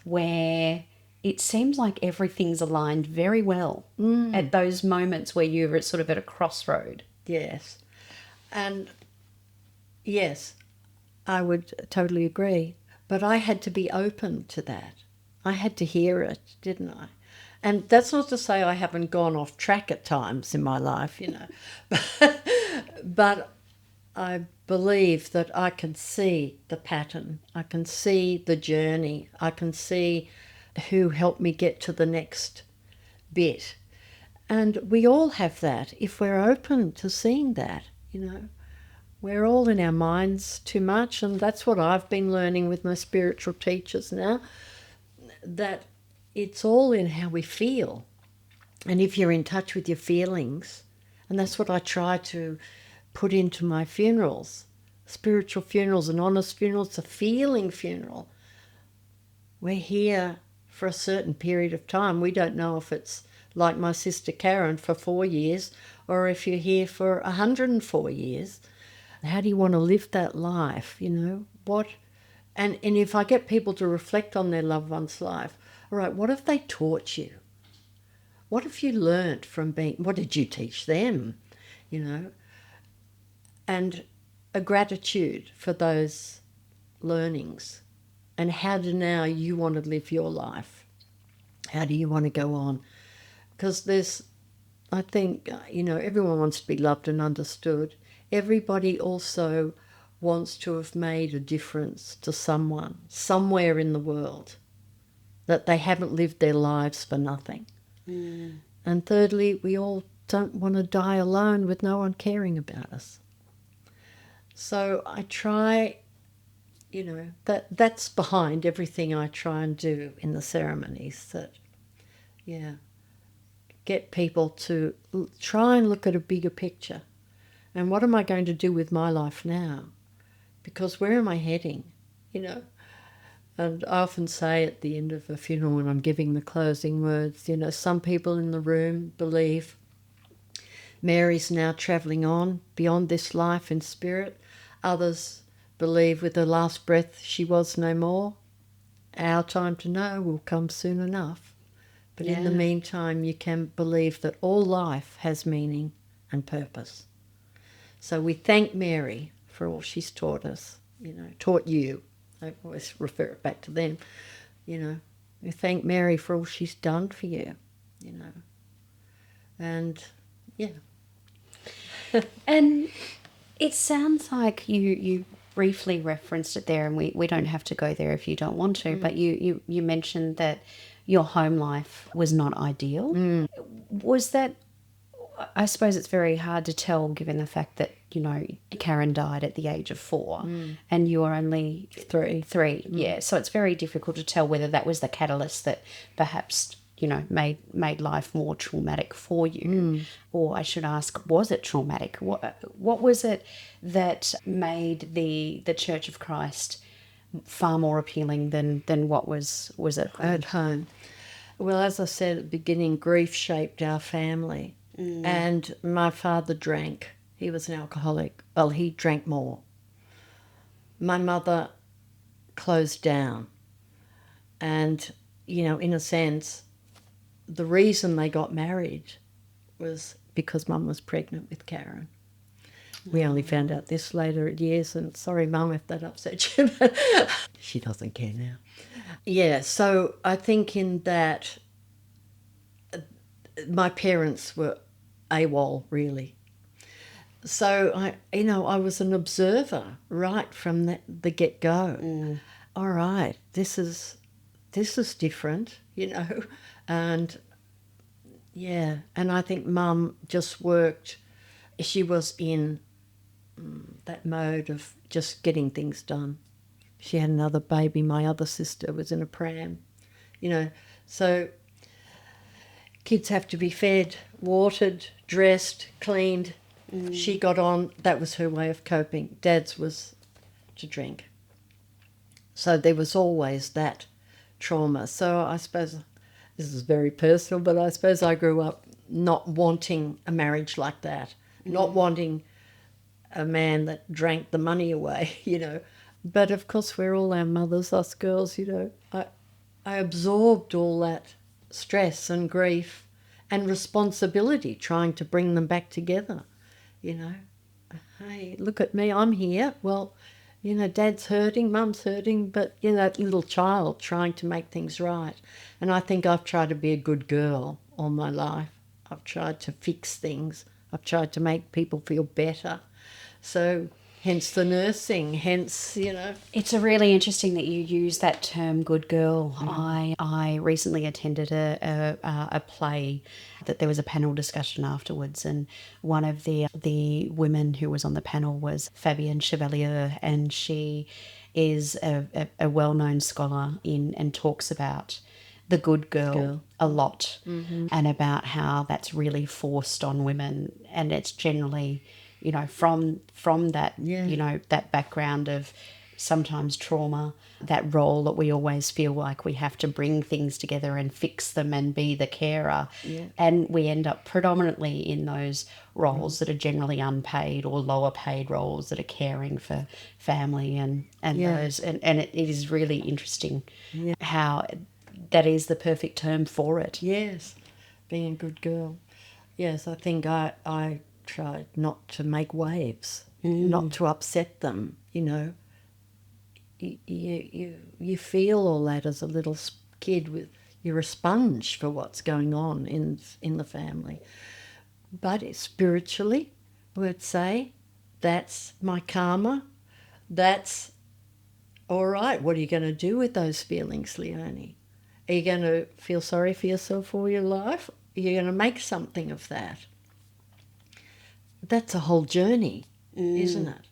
where it seems like everything's aligned very well at those moments where you're sort of at a crossroad. Yes. And yes, I would totally agree. But I had to be open to that. I had to hear it, didn't I? And that's not to say I haven't gone off track at times in my life, but I believe that I can see the pattern. I can see the journey. I can see who helped me get to the next bit. And we all have that if we're open to seeing that. We're all in our minds too much, and that's what I've been learning with my spiritual teachers now, that it's all in how we feel. And if you're in touch with your feelings, and that's what I try to put into my funerals, spiritual funerals and honest funerals, it's a feeling funeral. We're here for a certain period of time. We don't know if it's like my sister Karen for 4 years, or if you're here for 104 years. How do you want to live that life? What? And if I get people to reflect on their loved one's life, all right, what have they taught you? What have you learnt from what did you teach them? And a gratitude for those learnings. And how do now you want to live your life? How do you want to go on? Because I think, everyone wants to be loved and understood. Everybody also wants to have made a difference to someone, somewhere in the world, that they haven't lived their lives for nothing. Mm. And thirdly, we all don't want to die alone with no one caring about us. So I try, that's behind everything I try and do in the ceremonies, get people to try and look at a bigger picture. And what am I going to do with my life now? Because where am I heading, And I often say at the end of a funeral when I'm giving the closing words, some people in the room believe Mary's now travelling on beyond this life in spirit. Others believe with her last breath she was no more. Our time to know will come soon enough. But in the meantime, you can believe that all life has meaning and purpose. So we thank Mary for all she's taught us, taught you. I always refer it back to them. We thank Mary for all she's done for you, And, And it sounds like you briefly referenced it there, and we don't have to go there if you don't want to, but you mentioned that your home life was not ideal. Was that... I suppose it's very hard to tell given the fact that, Karen died at the age of 4 and you were only 3. Yeah, so it's very difficult to tell whether that was the catalyst that perhaps, made life more traumatic for you. Or I should ask, was it traumatic? What was it that made the Church of Christ far more appealing than what was at home? Well, as I said at the beginning, grief shaped our family. And my father drank. He was an alcoholic. Well, he drank more. My mother closed down. And, in a sense, the reason they got married was because Mum was pregnant with Karen. We only found out this later years, and sorry, Mum, if that upset you, but she doesn't care now. Yeah, so I think in that my parents were AWOL, really. So I was an observer right from the get-go. All right, this is different, and and I think Mum just worked. She was in that mode of just getting things done. She had another baby. My other sister was in a pram, so kids have to be fed, watered, dressed, cleaned. She got on. That was her way of coping. Dad's was to drink. So there was always that trauma. So I suppose this is very personal, but I suppose I grew up not wanting a marriage like that, not wanting a man that drank the money away, But of course we're all our mothers, us girls, I absorbed all that stress and grief and responsibility trying to bring them back together, Hey, look at me, I'm here. Well, You know, Dad's hurting, Mum's hurting, but, you know, that little child trying to make things right. And I think I've tried to be a good girl all my life. I've tried to fix things. I've tried to make people feel better. So hence the nursing, hence, you know. It's a really interesting that you use that term "good girl." I recently attended a play that there was a panel discussion afterwards, and one of the women who was on the panel was Fabienne Chevalier, and she is a well-known scholar in and talks about the good girl a lot, and about how that's really forced on women, and it's generally, you know, from that, you know, that background of sometimes trauma, that role that we always feel like we have to bring things together and fix them and be the carer. And we end up predominantly in those roles that are generally unpaid or lower paid roles that are caring for family and those. And it is really interesting how that is the perfect term for it. Yes, being a good girl. Yes, I think I tried not to make waves, not to upset them, you know. You feel all that as a little kid. You're a sponge for what's going on in the family. But spiritually, I would say, that's my karma. That's all right. What are you going to do with those feelings, Leonie? Are you going to feel sorry for yourself all your life? Are you going to make something of that? That's a whole journey, isn't it?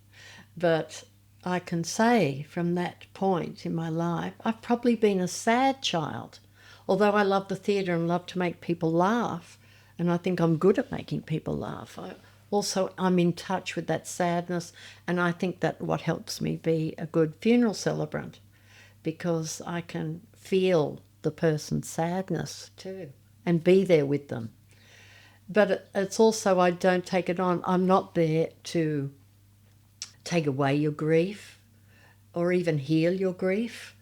But I can say from that point in my life, I've probably been a sad child. Although I love the theatre and love to make people laugh, and I think I'm good at making people laugh, I'm in touch with that sadness, and I think that what helps me be a good funeral celebrant, because I can feel the person's sadness too and be there with them. But it's also, I don't take it on. I'm not there to take away your grief or even heal your grief.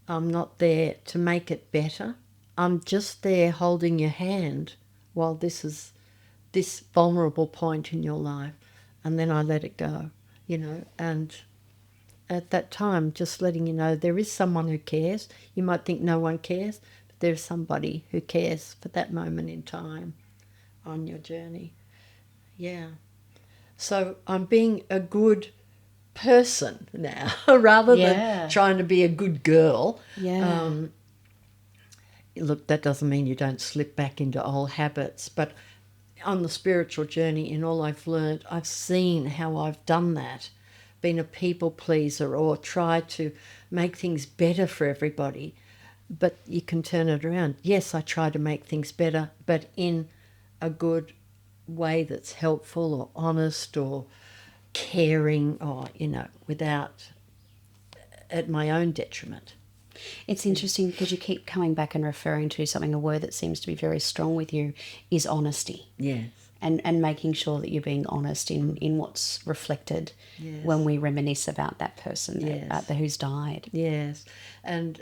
I'm not there to make it better. I'm just there holding your hand while this is this vulnerable point in your life, and then I let it go, you know. And at that time, just letting you know there is someone who cares. You might think no one cares, but there's somebody who cares for that moment in time on your journey. Yeah. So I'm being a good person now rather than trying to be a good girl. Look, that doesn't mean you don't slip back into old habits, but on the spiritual journey, in all I've learned, I've seen how I've done that, been a people pleaser or tried to make things better for everybody. But you can turn it around. Yes, I try to make things better, but in a good way that's helpful or honest or caring, or, you know, without at my own detriment. It's interesting because you keep coming back and referring to something, a word that seems to be very strong with you is honesty. Yes. And making sure that you're being honest in what's reflected when we reminisce about that person, about who's died. Yes. And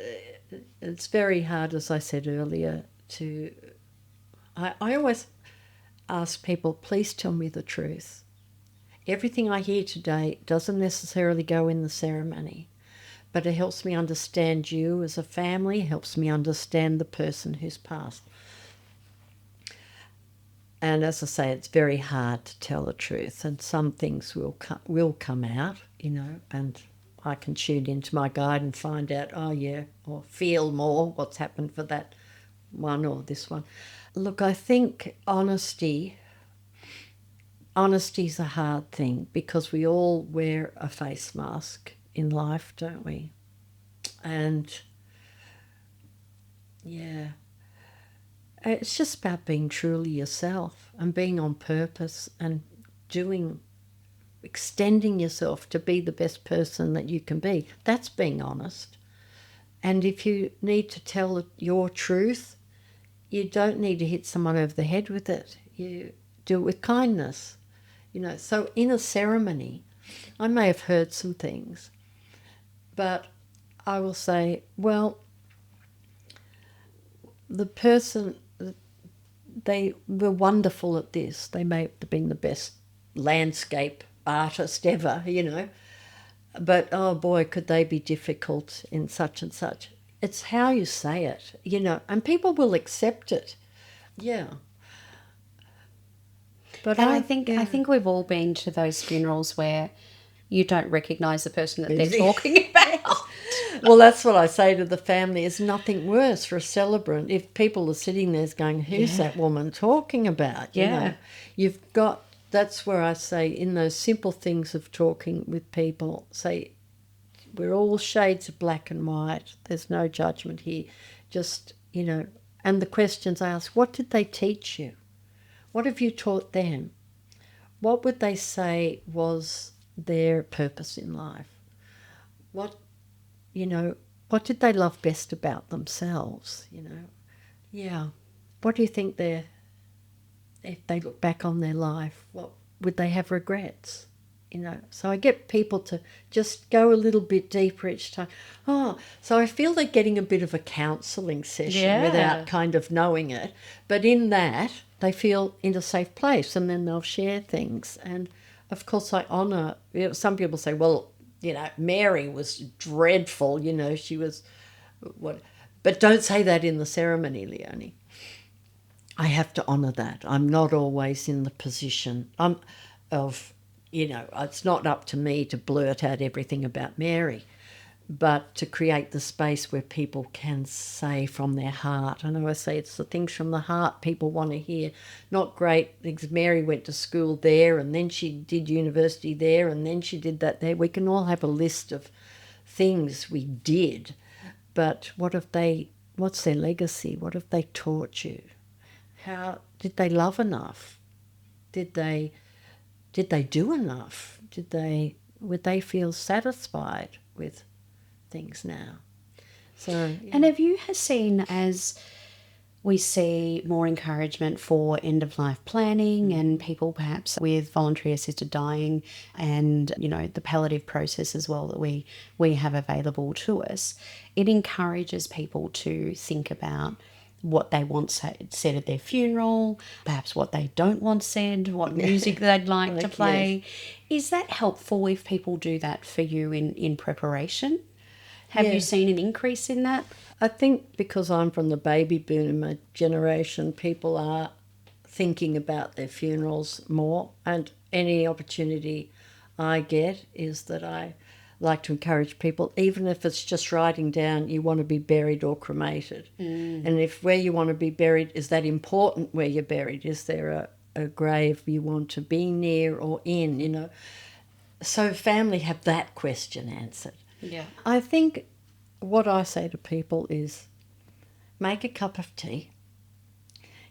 it's very hard, as I said earlier, to... I always ask people, please tell me the truth. Everything I hear today doesn't necessarily go in the ceremony, but it helps me understand you as a family, helps me understand the person who's passed. And as I say, it's very hard to tell the truth, and some things will come out, you know, and I can tune into my guide and find out, or feel more what's happened for that one or this one. Look, I think honesty's a hard thing because we all wear a face mask in life, don't we? And it's just about being truly yourself and being on purpose and extending yourself to be the best person that you can be. That's being honest. And if you need to tell your truth, you don't need to hit someone over the head with it. You do it with kindness. You know, so in a ceremony, I may have heard some things, but I will say, well, the person, they were wonderful at this. They may have been the best landscape artist ever, you know, but oh boy, could they be difficult in such and such. It's how you say it, and people will accept it. Yeah. But And I think we've all been to those funerals where you don't recognise the person that they're talking about. Well, that's what I say to the family. Is nothing worse for a celebrant if people are sitting there going, who's that woman talking about? You've got, that's where I say, in those simple things of talking with people, say, we're all shades of black and white. There's no judgment here. Just, and the questions I ask, what did they teach you? What have you taught them? What would they say was their purpose in life? What did they love best about themselves, Yeah. What do you think if they look back on their life, what would they have regrets? So I get people to just go a little bit deeper each time. So I feel they're getting a bit of a counselling session without kind of knowing it. But in that, they feel in a safe place, and then they'll share things. And, of course, I honour, some people say, well, Mary was dreadful, she was what. But don't say that in the ceremony, Leonie. I have to honour that. I'm not always in the position of, it's not up to me to blurt out everything about Mary, but to create the space where people can say from their heart. I always say it's the things from the heart people want to hear, not great things. Mary went to school there, and then she did university there, and then she did that there. We can all have a list of things we did, but what's their legacy? What have they taught you? How did they love enough? Did they do enough? Would they feel satisfied with things now? So, And have you seen, as we see more encouragement for end-of-life planning and people perhaps with voluntary assisted dying and, the palliative process as well that we have available to us, it encourages people to think about what they want said at their funeral, perhaps what they don't want said, what music they'd like to play. Yes. Is that helpful if people do that for you in preparation? Have you seen an increase in that? I think because I'm from the baby boomer generation, people are thinking about their funerals more, and any opportunity I get is that I like to encourage people, even if it's just writing down you want to be buried or cremated. And if where you want to be buried, is that important where you're buried? Is there a grave you want to be near or in, So family have that question answered. Yeah. I think what I say to people is make a cup of tea,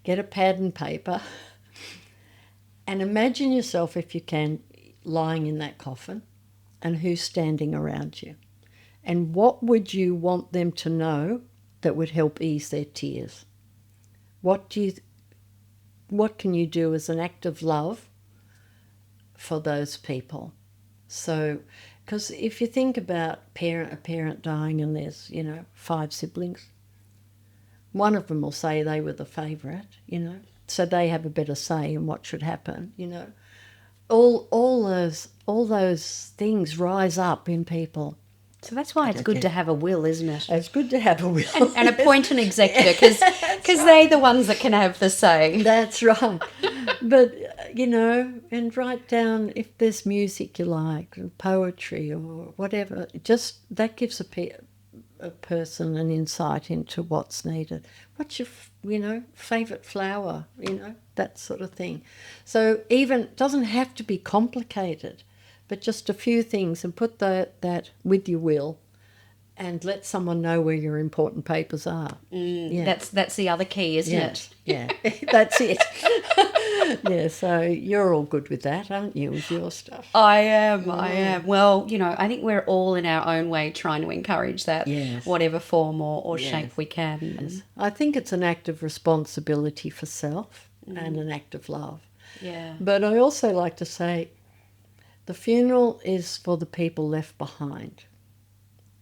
get a pad and paper, and imagine yourself, if you can, lying in that coffin and who's standing around you. And what would you want them to know that would help ease their tears? What can you do as an act of love for those people? So, because if you think about a parent dying and there's, 5 siblings, one of them will say they were the favourite, so they have a better say in what should happen, All those things rise up in people. So that's why it's good to have a will, isn't it? It's good to have a will. And appoint an executor, because they're the ones that can have the say. That's right. But, and write down if there's music you like, poetry or whatever. Just that gives a person an insight into what's needed. What's your, favourite flower, that sort of thing. So it doesn't have to be complicated, but just a few things, and put that with your will and let someone know where your important papers are. That's the other key, isn't it? Yeah, that's it. Yeah, so you're all good with that, aren't you, with your stuff? I am. Well, I think we're all in our own way trying to encourage that, whatever form or shape we can. Yes. I think it's an act of responsibility for self and an act of love. Yeah. But I also like to say the funeral is for the people left behind.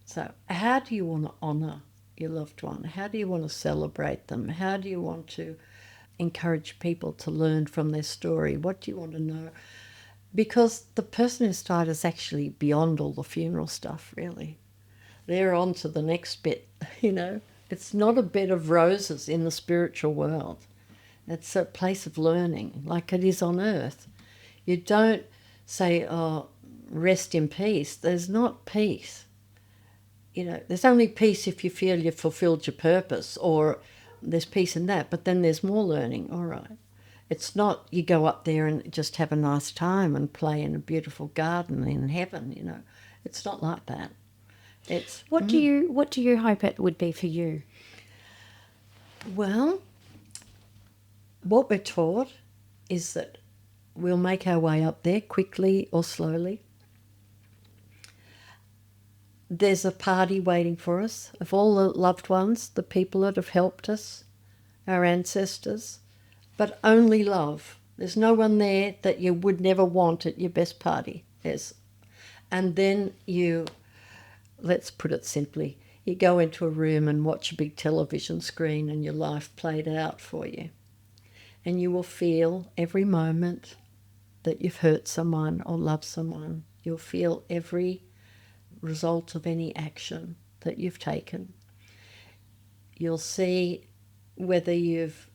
So how do you want to honour your loved one? How do you want to celebrate them? How do you want to encourage people to learn from their story? What do you want to know? Because the person who's died is actually beyond all the funeral stuff, really. They're on to the next bit, you know. It's not a bed of roses in the spiritual world. It's a place of learning, like it is on earth. You don't say, oh, rest in peace. There's not peace. You know, there's only peace if you feel you've fulfilled your purpose, or there's peace in that, but then there's more learning, all right. It's not you go up there and just have a nice time and play in a beautiful garden in heaven, you know. It's not like that. It's What do you hope it would be for you? well, what we're taught is that we'll make our way up there quickly or slowly. There's a party waiting for us of all the loved ones, the people that have helped us, our ancestors, but only love. There's no one there that you would never want at your best party. And then let's put it simply, you go into a room and watch a big television screen and your life played out for you. And you will feel every moment that you've hurt someone or loved someone. You'll feel every result of any action that you've taken. You'll see whether you've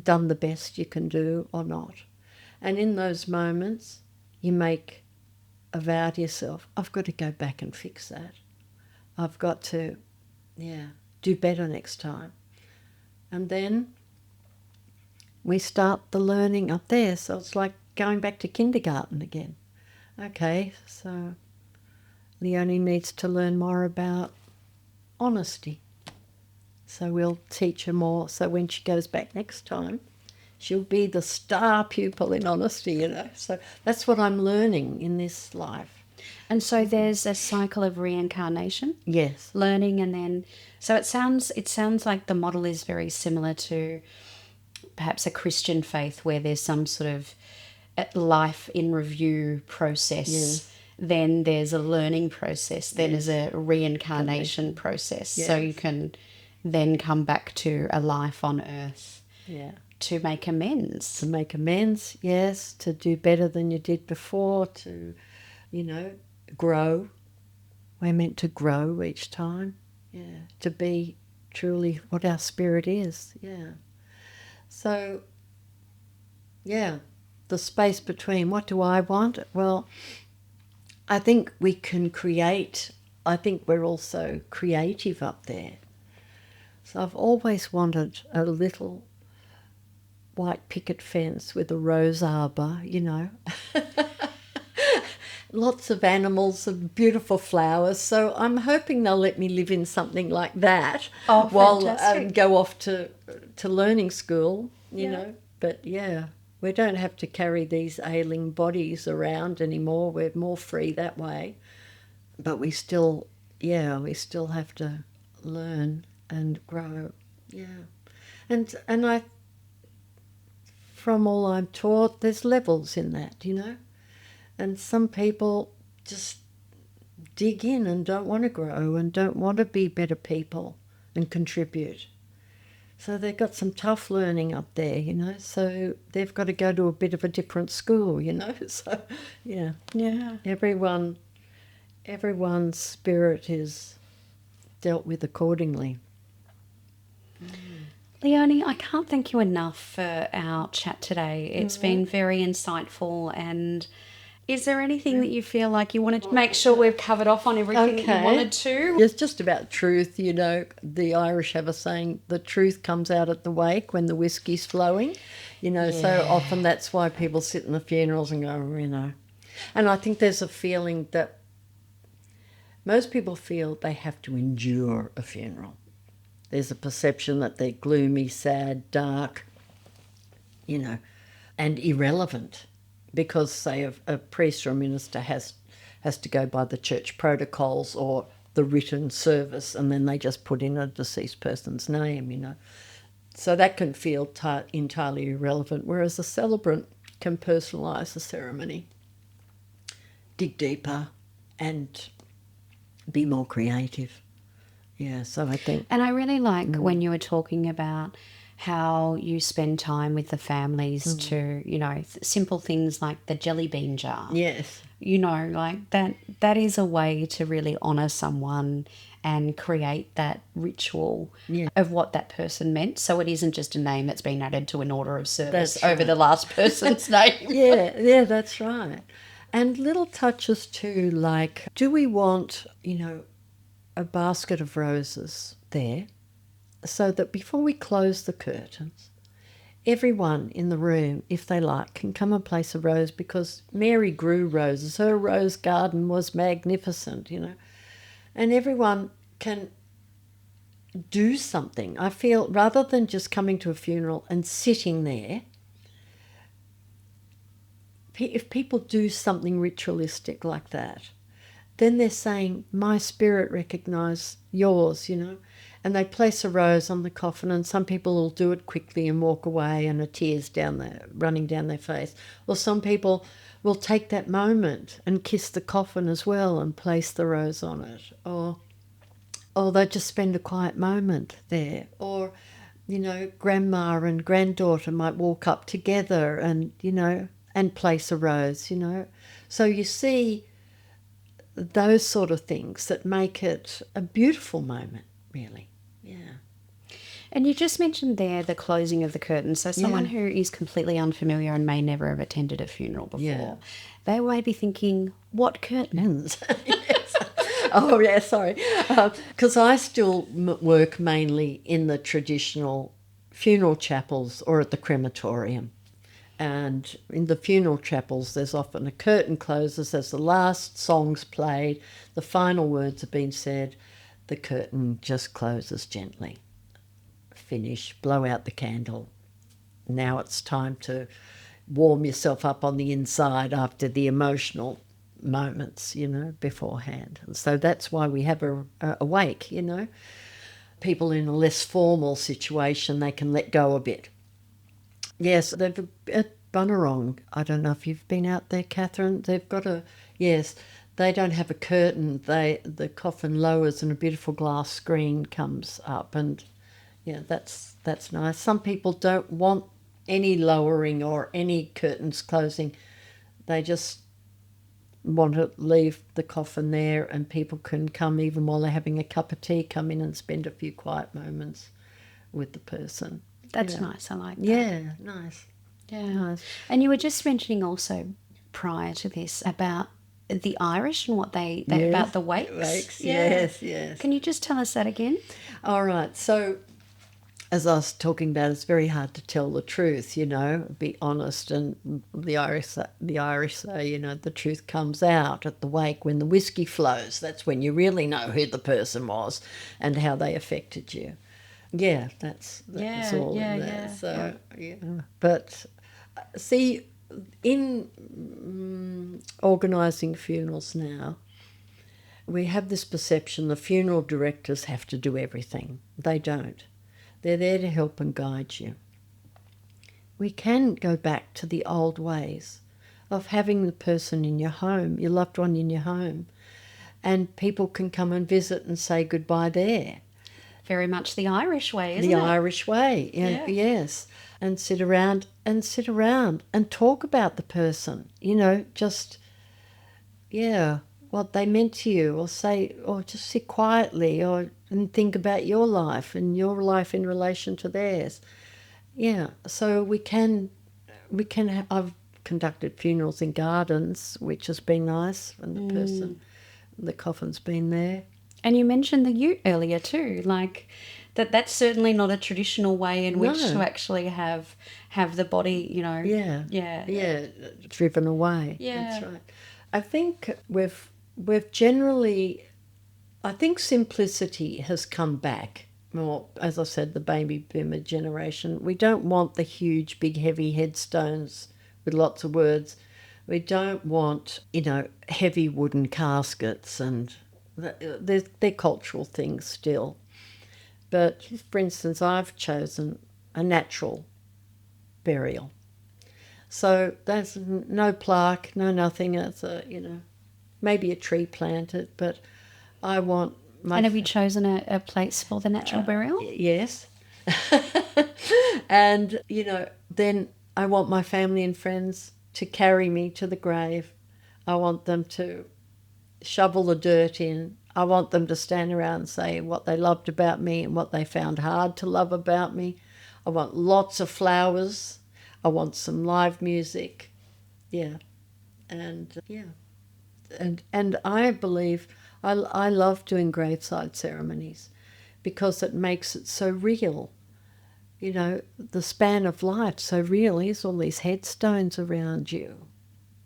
done the best you can do or not. And in those moments, you make a vow to yourself, I've got to go back and fix that. I've got to, do better next time. And then we start the learning up there. So it's like going back to kindergarten again. Okay, so Leonie needs to learn more about honesty. So we'll teach her more. So when she goes back next time, she'll be the star pupil in honesty, you know. So that's what I'm learning in this life. And so there's a cycle of reincarnation. Yes. Learning, and then so it sounds like the model is very similar to perhaps a Christian faith where there's some sort of life in review process. Yes. Then there's a learning process. Then there's a reincarnation process. Yes. So you can then come back to a life on earth. Yeah. To make amends. To make amends, yes. To do better than you did before. To, grow. We're meant to grow each time. Yeah. To be truly what our spirit is. Yeah. So, the space between what do I want? Well, I think we can create. I think we're also creative up there. So I've always wanted a little white picket fence with a rose arbor, you know. Lots of animals and beautiful flowers. So I'm hoping they'll let me live in something like that while I go off to learning school, you know. But we don't have to carry these ailing bodies around anymore. We're more free that way. But we still have to learn and grow. Yeah. And I, from all I'm taught, there's levels in that, you know. And some people just dig in and don't want to grow and don't want to be better people and contribute. So they've got some tough learning up there, you know. So they've got to go to a bit of a different school, you know. So, yeah. Everyone's spirit is dealt with accordingly. Leonie, I can't thank you enough for our chat today. It's been very insightful. And is there anything that you feel like you wanted to make sure we've covered off on everything that you wanted to? It's just about truth, you know. The Irish have a saying, the truth comes out at the wake when the whiskey's flowing. You know, so often that's why people sit in the funerals and go, you know. And I think there's a feeling that most people feel they have to endure a funeral. There's a perception that they're gloomy, sad, dark, you know, and irrelevant because, say, a priest or a minister has to go by the church protocols or the written service, and then they just put in a deceased person's name, you know. So that can feel entirely irrelevant, whereas a celebrant can personalise the ceremony, dig deeper and be more creative. Yeah, so I think... And I really like when you were talking about how you spend time with the families to, simple things like the jelly bean jar. Yes. Like that is a way to really honour someone and create that ritual of what that person meant. So it isn't just a name that's been added to an order of service That's over right. the last person's name. Yeah, that's right. And little touches too, like, do we want, a basket of roses there so that before we close the curtains, everyone in the room, if they like, can come and place a rose, because Mary grew roses. Her rose garden was magnificent, and everyone can do something. I feel, rather than just coming to a funeral and sitting there, if people do something ritualistic like that, then they're saying, my spirit recognise yours, and they place a rose on the coffin, and some people will do it quickly and walk away and a tear's running down their face. Or some people will take that moment and kiss the coffin as well and place the rose on it. Or they just spend a quiet moment there. Or, grandma and granddaughter might walk up together and, and place a rose, So you see those sort of things that make it a beautiful moment, really. Yeah. And you just mentioned there the closing of the curtain. So someone who is completely unfamiliar and may never have attended a funeral before, they may be thinking, what curtains? Yes. Oh, yeah, sorry. Because I still work mainly in the traditional funeral chapels or at the crematorium. And in the funeral chapels, there's often a curtain closes as the last song's played, the final words have been said, the curtain just closes gently. Finish, blow out the candle. Now it's time to warm yourself up on the inside after the emotional moments, beforehand. And so that's why we have a wake, People in a less formal situation, they can let go a bit. Yes, they've at Bunurong, I don't know if you've been out there, Catherine, they've got they don't have a curtain. The coffin lowers and a beautiful glass screen comes up, and that's nice. Some people don't want any lowering or any curtains closing. They just want to leave the coffin there, and people can come even while they're having a cup of tea, come in and spend a few quiet moments with the person. That's nice. I like that. Yeah, nice. Yeah. Nice. And you were just mentioning also prior to this about the Irish and what they about the wakes. Wakes, yes. Can you just tell us that again? All right. So, as I was talking about, it's very hard to tell the truth, be honest. And the Irish say, the truth comes out at the wake when the whiskey flows. That's when you really know who the person was and how they affected you. Yeah, that's all in there. So, But see, in organising funerals now, we have this perception the funeral directors have to do everything. They don't. They're there to help and guide you. We can go back to the old ways of having the person in your home, your loved one in your home, and people can come and visit and say goodbye there. Very much the Irish way, isn't it? The Irish way, yes. And sit around and talk about the person, what they meant to you, or just sit quietly and think about your life and your life in relation to theirs. Yeah, so we can have, I've conducted funerals in gardens, which has been nice, and the coffin's been there. And you mentioned the ute earlier too, like that's certainly not a traditional way in which to actually have the body, driven away. Yeah. That's right. I think we've generally, I think simplicity has come back more, as I said, the baby boomer generation. We don't want the huge, big, heavy headstones with lots of words. We don't want, heavy wooden caskets, and they're cultural things still. But, for instance, I've chosen a natural burial. So there's no plaque, no nothing. It's maybe a tree planted, but I want my... And have you chosen a place for the natural burial? Yes. And, then I want my family and friends to carry me to the grave. I want them to shovel the dirt in. I want them to stand around and say what they loved about me and what they found hard to love about me. I want lots of flowers. I want some live music. Yeah. And and I believe I love doing graveside ceremonies because it makes it so real. The span of life so real. Here's all these headstones around you.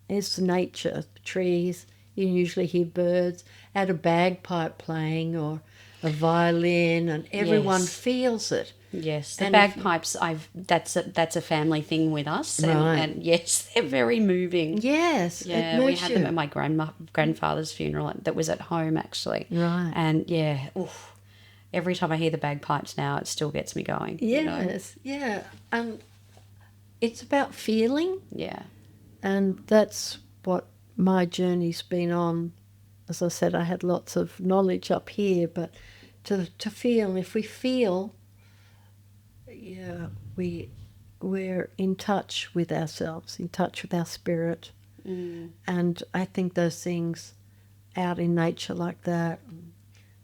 There's nature, trees. You usually hear birds, add a bagpipe playing or a violin, and everyone feels it. Yes, the And bagpipes. That's a family thing with us, Right. and yes, they're very moving. Yes, Yeah, we had them at my grandfather's funeral. That was at home actually. Right. And yeah, oof, every time I hear the bagpipes now, it still gets me going. Yes, yeah. It's about feeling, Yeah. and that's what my journey's been on. As I said, I had lots of knowledge up here, but to feel, if we feel, yeah, we're in touch with ourselves, in touch with our spirit. And I think those things out in nature like that,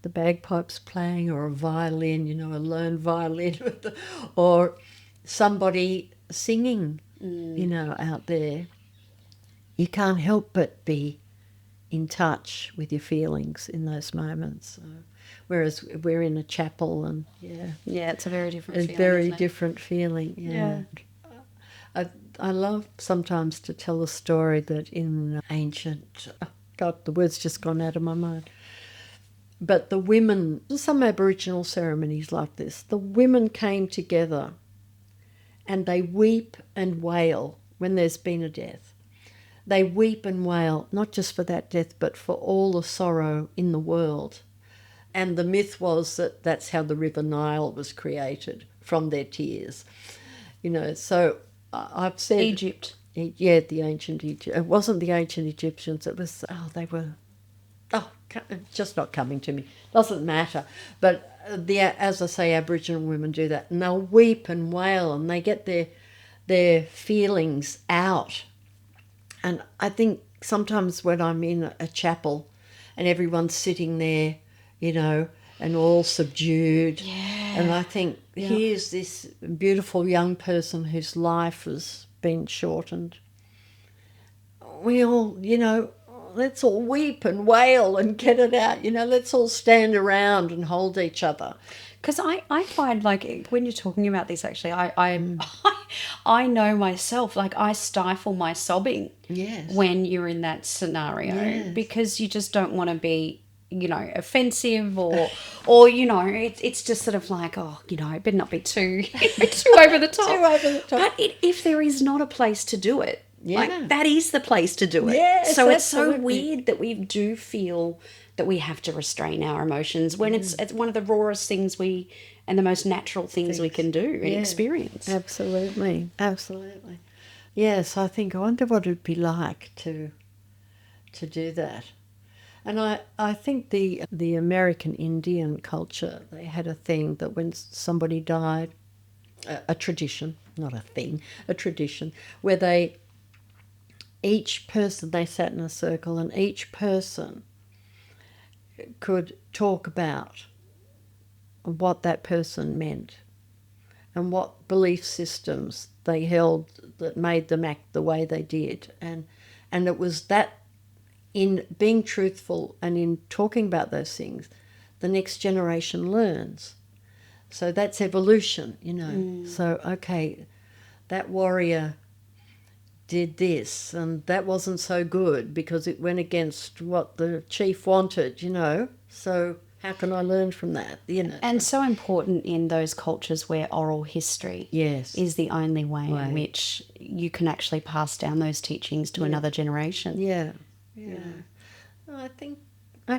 the bagpipes playing or a violin, a learned violin, or somebody singing, out there, you can't help but be in touch with your feelings in those moments. So, whereas we're in a chapel and, Yeah, it's a very different a feeling. very isn't it? different feeling, I love sometimes to tell a story that in ancient, God, the word's just gone out of my mind, but the women, some Aboriginal ceremonies like this, the women came together and they weep and wail when there's been a death. They weep and wail, not just for that death, but for all the sorrow in the world. And the myth was that that's how the River Nile was created, from their tears. So I've said... Egypt. Yeah, the ancient Egypt. It wasn't the ancient Egyptians. It was, it's just not coming to me. Doesn't matter. But as I say, Aboriginal women do that. And they'll weep and wail and they get their feelings out. And I think sometimes when I'm in a chapel and everyone's sitting there, and all subdued, and I think, here's this beautiful young person whose life has been shortened. We all, let's all weep and wail and get it out. Let's all stand around and hold each other. Because I find, like, when you're talking about this, actually, I know myself, like, I stifle my sobbing when you're in that scenario because you just don't want to be, offensive or it's just sort of like, it better not be too over the top. Too over the top. But if there is not a place to do it, like, that is the place to do it. Yes, so it's absolutely. so weird that we do feel that we have to restrain our emotions when it's one of the rawest things and the most natural things we can do and experience. Absolutely. Yes, I wonder what it'd be like to do that. And I think the American Indian culture, they had a thing that when somebody died, a tradition, not a thing, a tradition, where each person, they sat in a circle and each person could talk about what that person meant and what belief systems they held that made them act the way they did. And it was that, in being truthful and in talking about those things, the next generation learns. So that's evolution, So, okay, that warrior did this and that wasn't so good because it went against what the chief wanted, So how can I learn from that, And so important in those cultures where oral history is the only way in which you can actually pass down those teachings to another generation. Yeah. I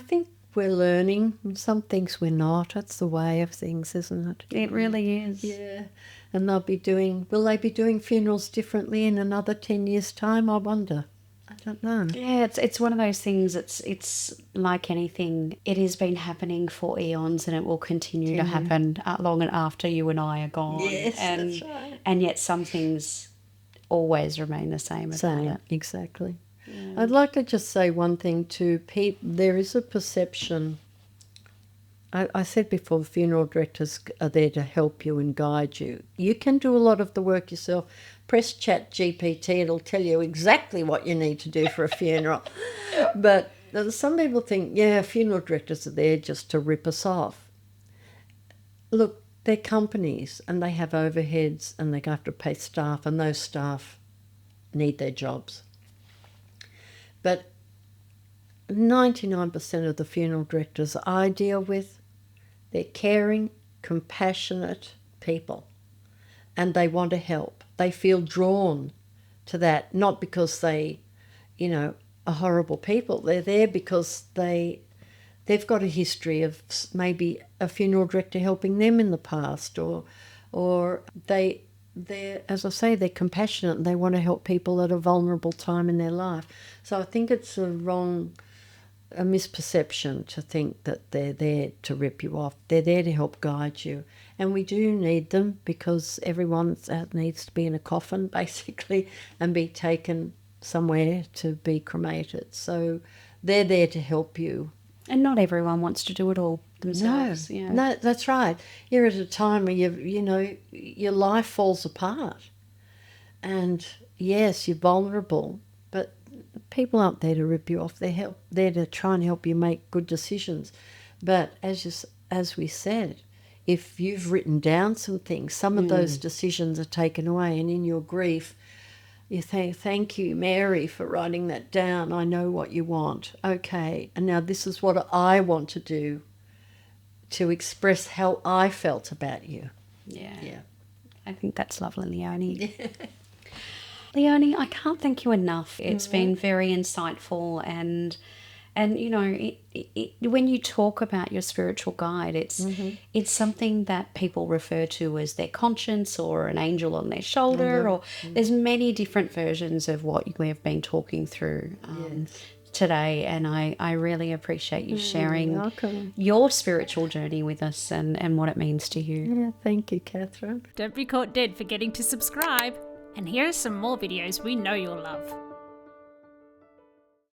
think we're learning. Some things we're not. That's the way of things, isn't it? It really is. Yeah. And will they be doing funerals differently in another 10 years' time, I wonder? don't know. Yeah, it's one of those things. It's like anything. It has been happening for eons, and it will continue to happen long and after you and I are gone. Yes, and, that's right. And yet some things always remain the same about it. Exactly. I'd like to just say one thing to Pete. There is a perception. I said before, funeral directors are there to help you and guide you. You can do a lot of the work yourself. Press Chat GPT, it'll tell you exactly what you need to do for a funeral. But some people think, funeral directors are there just to rip us off. Look, they're companies and they have overheads and they have to pay staff, and those staff need their jobs. But 99% of the funeral directors I deal with, they're caring, compassionate people, and they want to help. They feel drawn to that, not because they, are horrible people. They're there because they've got a history of maybe a funeral director helping them in the past, or they're, as I say, they're compassionate and they want to help people at a vulnerable time in their life. So I think it's a misperception to think that they're there to rip you off. They're there to help guide you. And we do need them because everyone needs to be in a coffin, basically, and be taken somewhere to be cremated. So they're there to help you. And not everyone wants to do it all themselves. No, that's right. You're at a time where your life falls apart. And yes, you're vulnerable, but people aren't there to rip you off. They're there to try and help you make good decisions. But as we said, if you've written down some things, some of those decisions are taken away, and in your grief, you say, thank you, Mary, for writing that down. I know what you want. Okay, and now this is what I want to do to express how I felt about you. Yeah. I think that's lovely, Leonie. Leonie, I can't thank you enough. It's been very insightful, and when you talk about your spiritual guide, it's something that people refer to as their conscience or an angel on their shoulder, or there's many different versions of what we have been talking through today, and I really appreciate you sharing your spiritual journey with us and what it means to you. Yeah, thank you, Catherine. Don't be caught dead forgetting to subscribe. And here are some more videos we know you'll love.